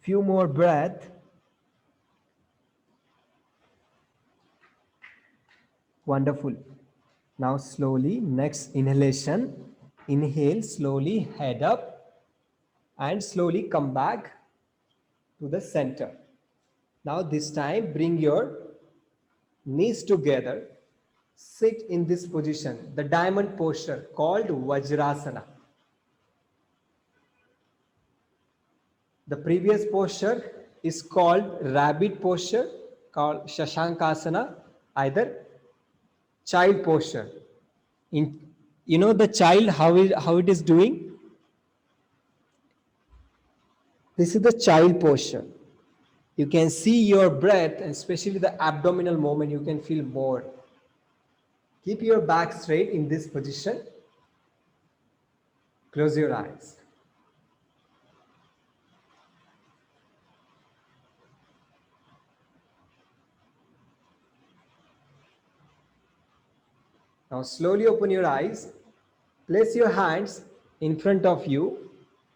Few more breath. Wonderful. Now slowly, next inhalation, inhale, slowly head up and slowly come back to the center. Now this time bring your knees together, sit in this position, the diamond posture called Vajrasana. The previous posture is called rabbit posture, called Shashankasana, either child posture. In, you know the child, how it is doing? This is the child posture. You can see your breath, and especially the abdominal movement, you can feel more. Keep your back straight in this position. Close your eyes. Now slowly open your eyes. Place your hands in front of you.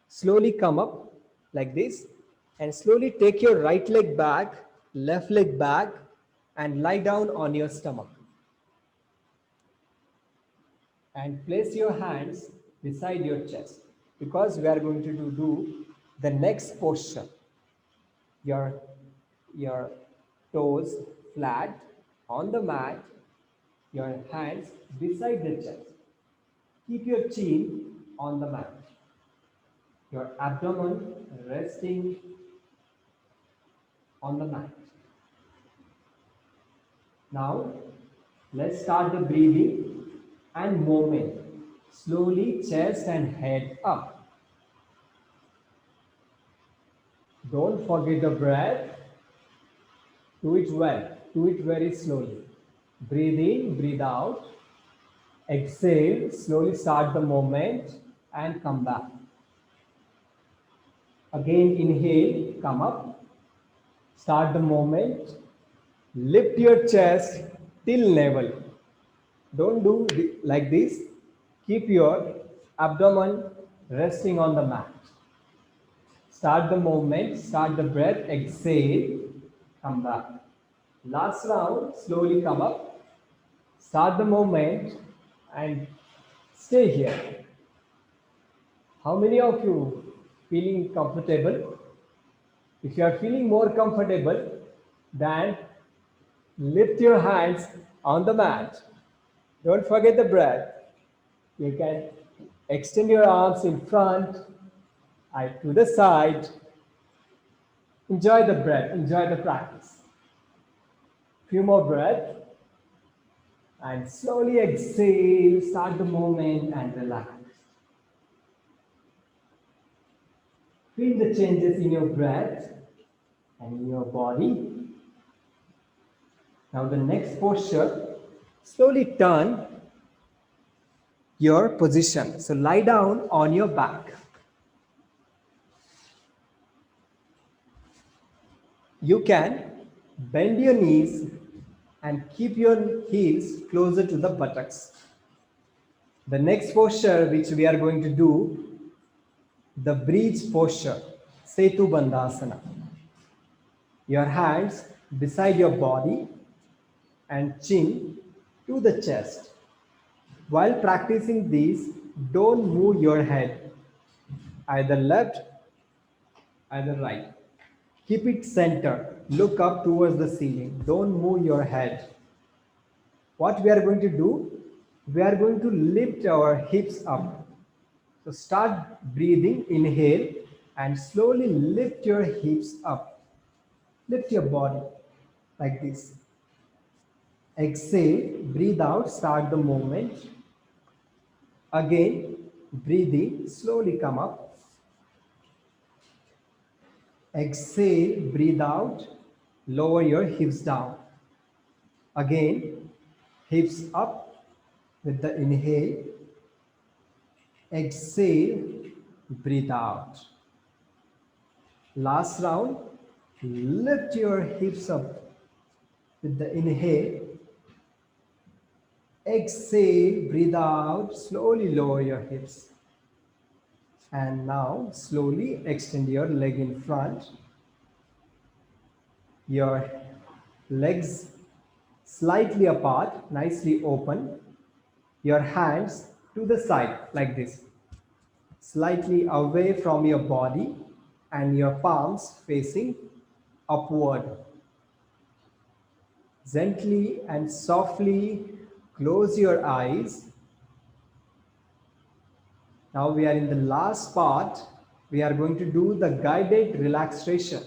Slowly come up like this and slowly take your right leg back, left leg back and lie down on your stomach. And place your hands beside your chest because we are going to do the next posture. Your toes flat on the mat, your hands beside the chest. Keep your chin on the mat. Your abdomen resting on the mat. Now, let's start the breathing and movement. Slowly, chest and head up. Don't forget the breath. Do it well. Do it very slowly. Breathe in, breathe out. Exhale, slowly start the movement and come back. Again, inhale, come up. Start the movement. Lift your chest till level. Don't do like this. Keep your abdomen resting on the mat. Start the movement, start the breath, exhale, come back. Last round, slowly come up. Start the movement and stay here. How many of you feeling comfortable? If you are feeling more comfortable, then lift your hands on the mat. Don't forget the breath. You can extend your arms in front, to the side. Enjoy the breath, enjoy the practice. Few more breaths. And slowly exhale, start the movement and relax. Feel the changes in your breath and in your body. Now the next posture, slowly turn your position. So lie down on your back. You can bend your knees and keep your heels closer to the buttocks. The next posture which we are going to do, the bridge posture, Setu Bandhasana. Your hands beside your body and chin to the chest. While practicing these, don't move your head, either left, either right. Keep it centered. Look up towards the ceiling. Don't move your head. what we are going to do, we are going to lift our hips up. So start breathing, inhale, and slowly lift your hips up. Lift your body like this. Exhale, breathe out, start the movement. Again, breathe in, slowly come up. Exhale, breathe out, lower your hips down. Again, hips up with the inhale. Exhale, breathe out. Last round, lift your hips up with the inhale. Exhale, breathe out, slowly lower your hips. And now slowly extend your leg in front. Your legs slightly apart, nicely open. Your hands to the side like this, slightly away from your body, and your palms facing upward. Gently and softly close your eyes. Now we are in the last part. We are going to do the guided relaxation.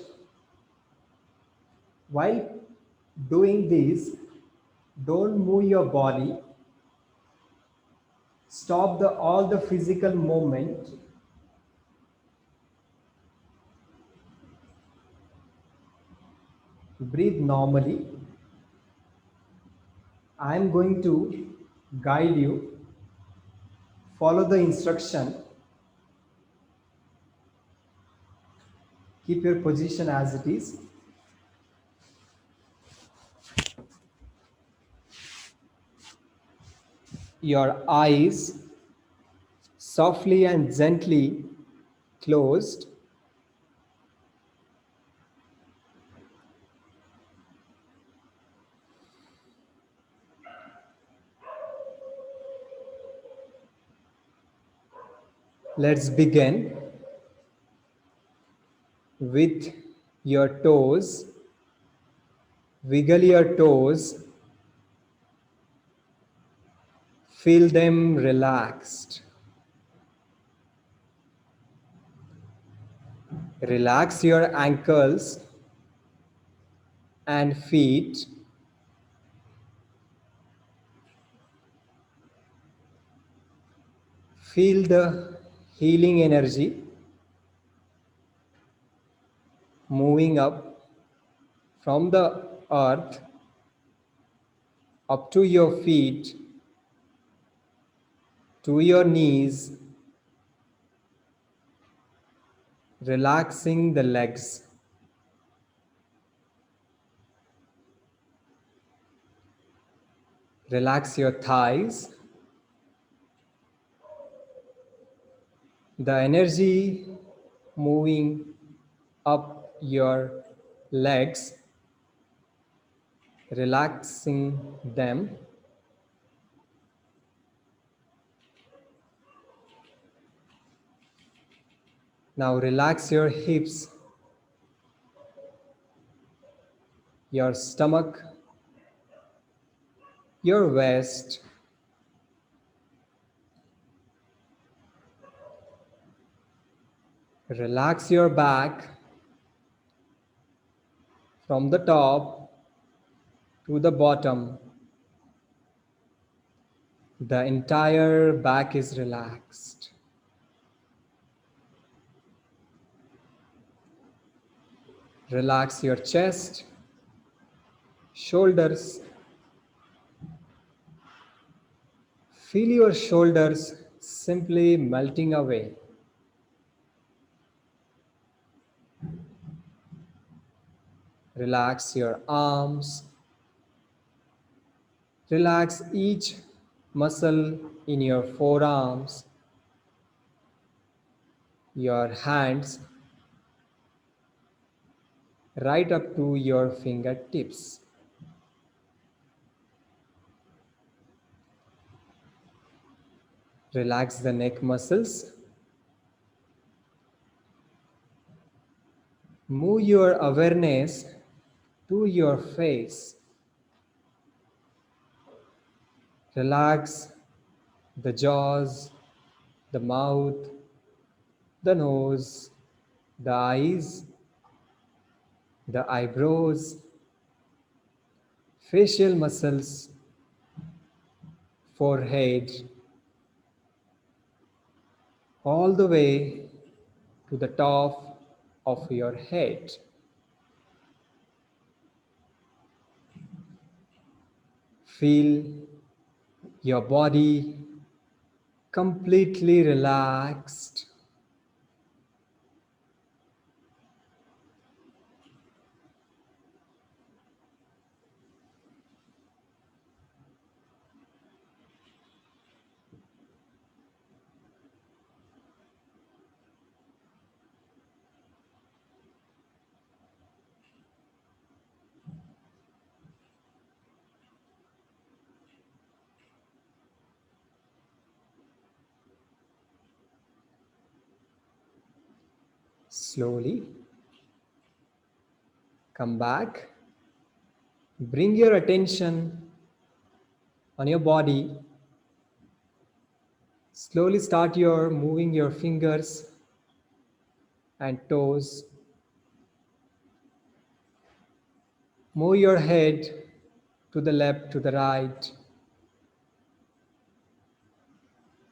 While doing this, don't move your body. Stop all the physical movement. Breathe normally. I am going to guide you. Follow the instruction. Keep your position as it is. Your eyes softly and gently closed. Let's begin with your toes. Wiggle your toes. Feel them relaxed. Relax your ankles and feet. Feel the healing energy moving up from the earth up to your feet, to your knees, relaxing the legs. Relax your thighs. The energy moving up your legs, relaxing them. Now relax your hips, your stomach, your waist. Relax your back from the top to the bottom. The entire back is relaxed. Relax your chest, shoulders. Feel your shoulders simply melting away. Relax your arms. Relax each muscle in your forearms, your hands, right up to your fingertips. Relax the neck muscles. Move your awareness to your face. Relax the jaws, the mouth, the nose, the eyes, the eyebrows, facial muscles, forehead, all the way to the top of your head. Feel your body completely relaxed. Slowly come back. Bring your attention on your body. Slowly start your moving your fingers and toes. Move your head to the left, to the right.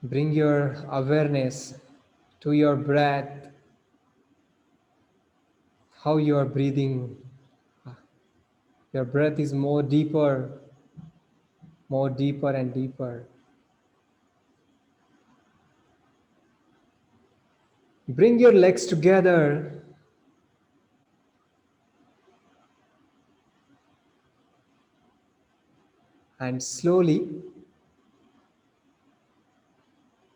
Bring your awareness to your breath, how you are breathing. Your breath is more deeper and deeper. Bring your legs together. And slowly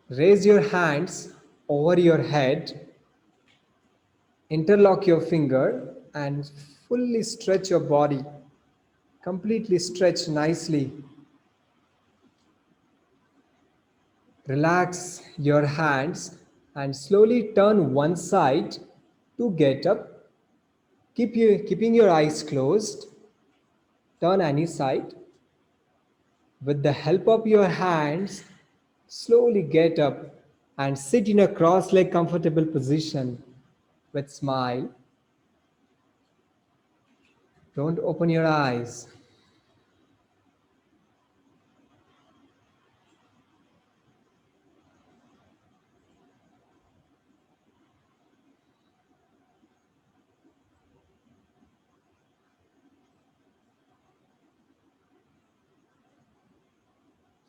raise your hands over your head. Interlock your finger and fully stretch your body. Completely stretch nicely. Relax your hands and slowly turn one side to get up. Keeping your eyes closed. Turn any side. With the help of your hands, slowly get up and sit in a cross-legged comfortable position with smile. Don't open your eyes.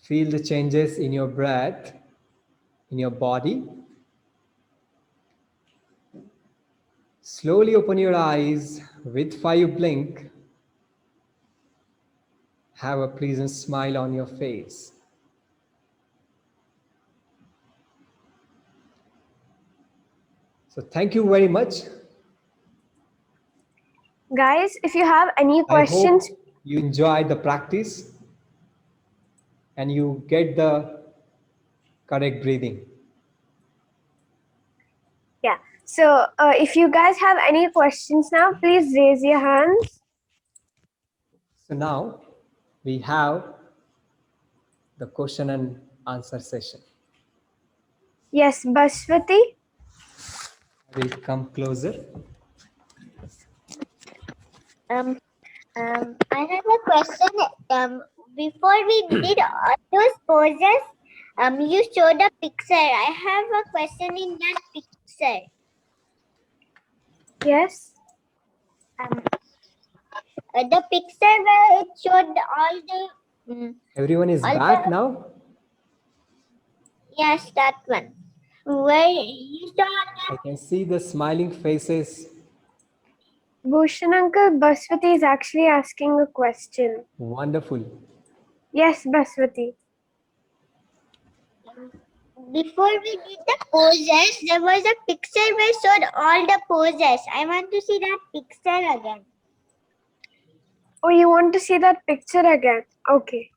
Feel the changes in your breath, in your body. Slowly open your eyes with 5 blink. Have a pleasant smile on your face. So thank you very much. Guys, if you have any I hope questions, you enjoyed the practice and you get the correct breathing. yeah. So if you guys have any questions now, please raise your hands. So now we have the question and answer session. Yes, Baswati. I will come closer. I have a question. Before we did all those poses, you showed a picture. I have a question in that picture. Yes. The picture where it showed all the. Everyone is all back the, now? Yes, that one. Where you saw I can see the smiling faces. Bhushan uncle, Baswati is actually asking a question. Wonderful. Yes, Baswati. before we did the poses, there was a picture where showed all the poses. I want to see that picture again. Oh, you want to see that picture again? Okay.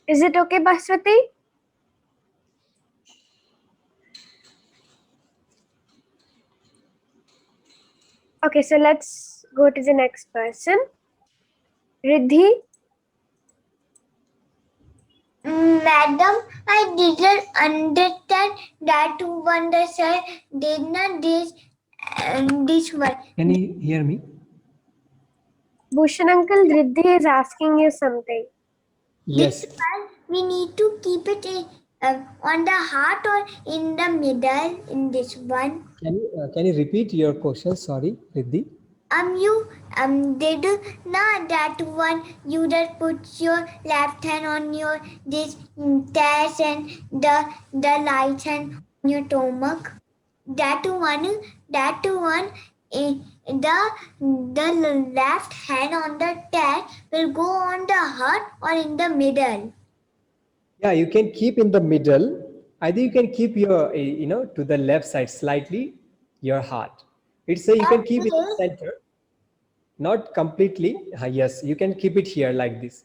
Is it okay, Baswati? Okay, so let's go to the next person. Riddhi. Madam, I didn't understand that one the sir did not this one. Can you hear me? Bhushan uncle, Riddhi is asking you something. Yes. This one we need to keep it on the heart or in the middle in this one. Can you repeat your question? Sorry, Riddhi. You did not that one. You just put your left hand on your this test and the right hand on your stomach. That one, the left hand on the test will go on the heart or in the middle. Yeah, you can keep in the middle. Either you can keep your, to the left side slightly, your heart. It's a, you can keep it in the center. Not completely. Yes, you can keep it here like this.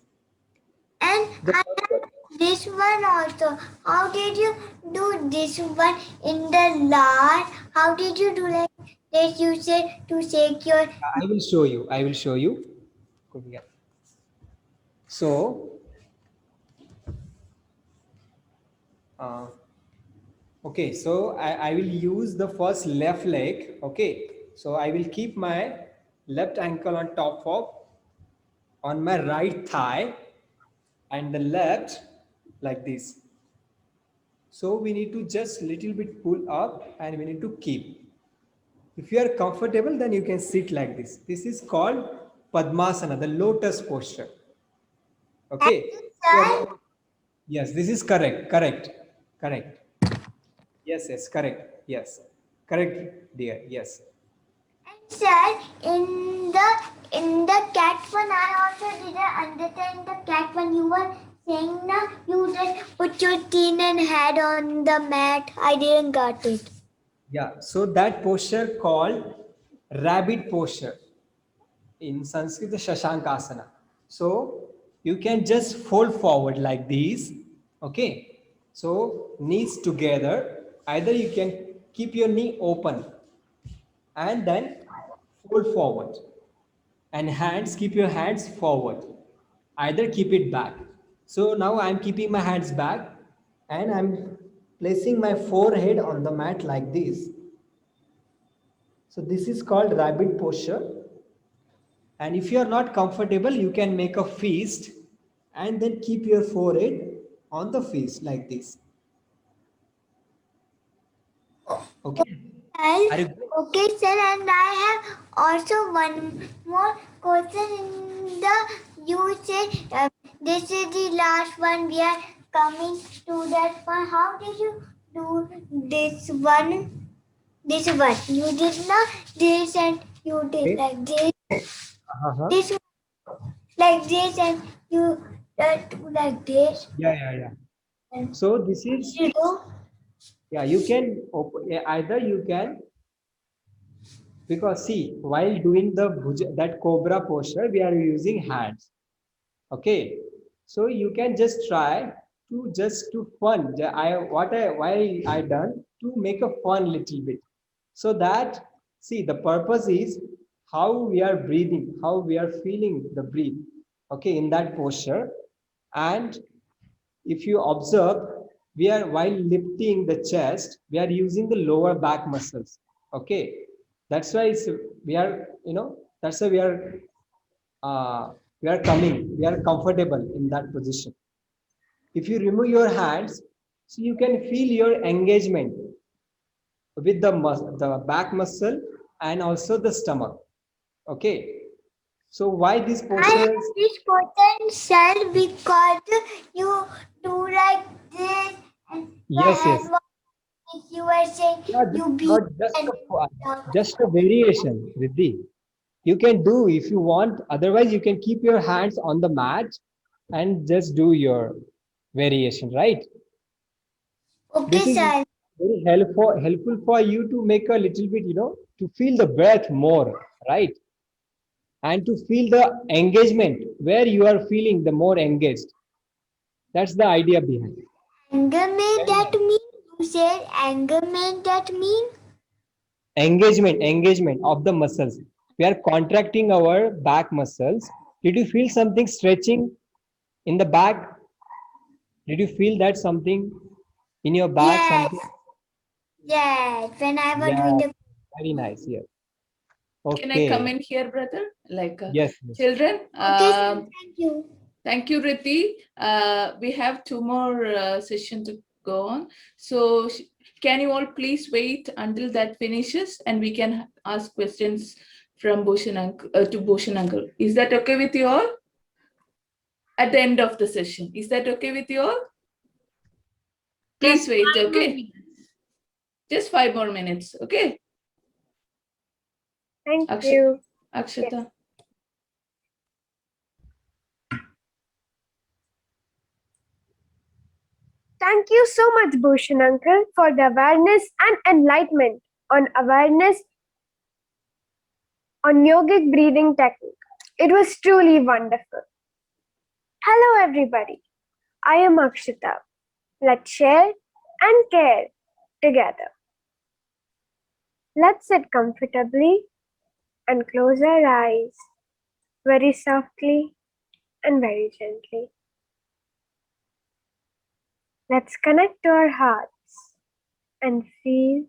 And I have this one also. How did you do this one in the last? How did you do like this? You said to shake your. I will show you. I will show you. So, okay, so I will use the first left leg. Okay, so I will keep my left ankle on top of, on my right thigh, and the left like this. So we need to just little bit pull up and we need to keep. If you are comfortable, then you can sit like this. This is called Padmasana, the lotus posture. Okay. Yes, this is correct. Yes, correct. Yes, correct, dear. Yes. Sir, in the cat one, I also didn't understand the cat one. You were saying na you just put your chin and head on the mat. I didn't got it. Yeah, so that posture called rabbit posture. In Sanskrit, the Shashankasana. So you can just fold forward like these. Okay. So knees together. Either you can keep your knee open and then fold forward. And hands, keep your hands forward. Either keep it back. So now I'm keeping my hands back and I'm placing my forehead on the mat like this. So this is called rabbit posture. And if you are not comfortable, you can make a fist and then keep your forehead on the fist like this. Okay. Okay, sir, and I have also one more question. In the you say this is the last one. We are coming to that one. How did you do this one? This one you did not this and you did like this. This like this and you do like this. Yeah. So this is, yeah, you can open, either you can, because see, while doing that cobra posture, we are using hands. Okay, so you can just try to fun. Why I done to make a fun little bit, so that, see, the purpose is how we are breathing, how we are feeling the breathe. Okay, in that posture, and if you observe, we are, while lifting the chest, we are using the lower back muscles. Okay, that's why we are, that's why we are comfortable in that position. If you remove your hands, so you can feel your engagement with the back muscle and also the stomach. Okay, so why this posture? This potential because you do like this and Yes. You were saying you be just a variation, Riddhi. You can do if you want. Otherwise, you can keep your hands on the mat and just do your variation, right? Okay, this is sir. very helpful for you to make a little bit, to feel the breath more, right? And to feel the engagement where you are feeling the more engaged. That's the idea behind it. Anger made that mean? You said anger made that mean? engagement of the muscles. We are contracting our back muscles. Did you feel something stretching in the back? Did you feel that something in your back? Yes, Something? yes. When I was doing Yeah, the very nice. Yes. Can I come Okay. in here, brother? Like Yes. Yes. children, okay, sir, thank you. thank you, Ritti. We have two more sessions to go on. So can you all please wait until that finishes and we can ask questions from Bhushan uncle, to Bhushan uncle. Is that okay with you all? At the end of the session. Is that okay with you all? Please wait, okay? Just 5 more minutes, okay? Thank Akshata. you. Akshata. Thank you so much, Bhushan uncle, for the awareness and enlightenment on yogic breathing technique. It was truly wonderful. Hello, everybody. I am Akshita. Let's share and care together. Let's sit comfortably and close our eyes very softly and very gently. Let's connect to our hearts and feel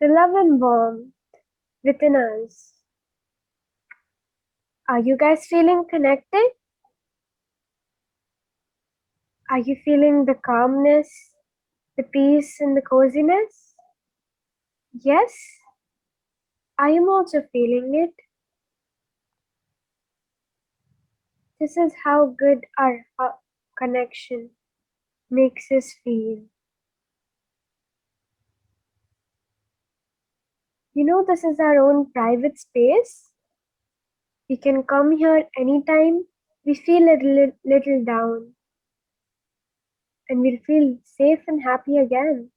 the love and warmth within us. Are you guys feeling connected? Are you feeling the calmness, the peace, and the coziness? Yes, I am also feeling it. This is how good our connection makes us feel. You know, this is our own private space. We can come here anytime we feel a little down, and we'll feel safe and happy again.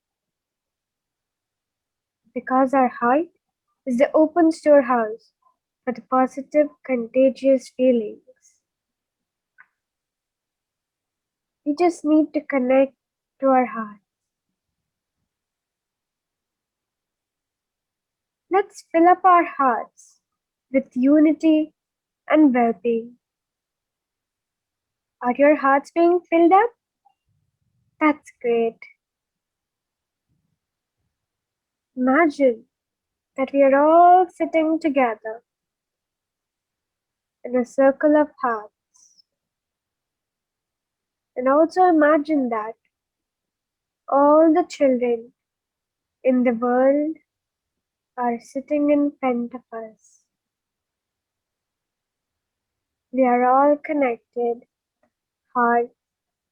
Because our heart is the open storehouse for the positive, contagious feelings. We just need to connect to our heart. Let's fill up our hearts with unity and well being. Are your hearts being filled up? That's great. Imagine that we are all sitting together in a circle of hearts. And also imagine that all the children in the world are sitting in front of us. We are all connected heart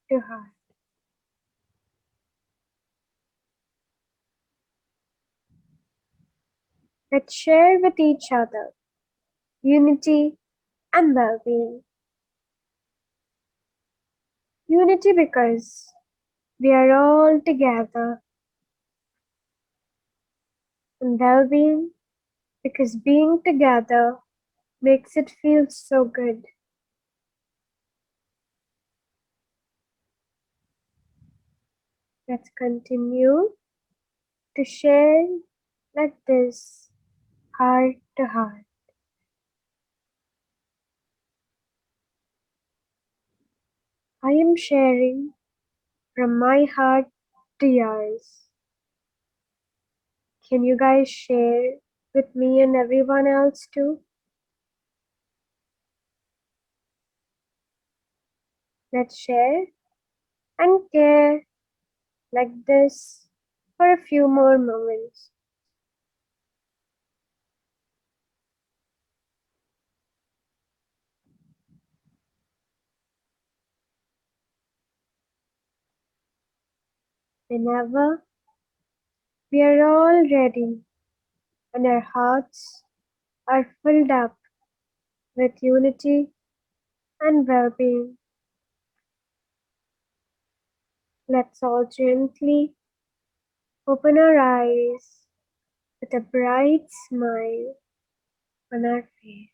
to heart. Let's share with each other unity and well being. Unity because we are all together, and well being because being together makes it feel so good. Let's continue to share like this, heart to heart. I am sharing from my heart to yours. Can you guys share with me and everyone else too? Let's share and care like this for a few more moments. Whenever we are all ready and our hearts are filled up with unity and well being, let's all gently open our eyes with a bright smile on our face.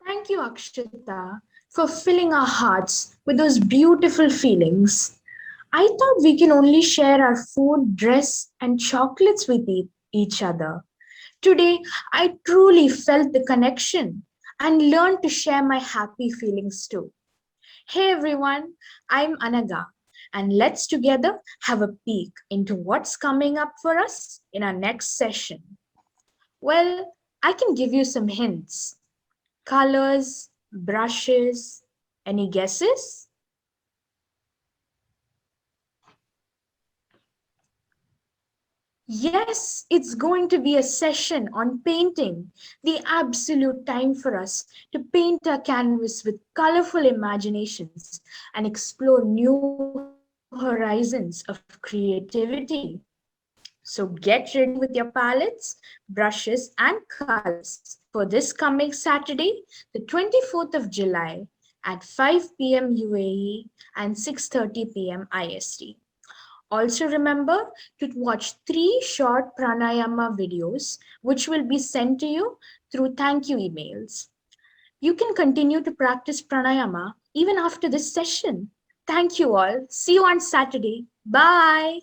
Thank you, Akshita, for filling our hearts with those beautiful feelings. I thought we can only share our food, dress, and chocolates with each other. Today, I truly felt the connection and learned to share my happy feelings too. Hey everyone, I'm Anaga, and let's together have a peek into what's coming up for us in our next session. Well, I can give you some hints. Colors, brushes, any guesses? Yes, it's going to be a session on painting, the absolute time for us to paint our canvas with colorful imaginations and explore new horizons of creativity. So get ready with your palettes, brushes, and colors for this coming Saturday, the 24th of July at 5 p.m. UAE and 6:30 p.m. IST. Also remember to watch 3 short pranayama videos, which will be sent to you through thank you emails. You can continue to practice pranayama even after this session. Thank you all. See you on Saturday. Bye.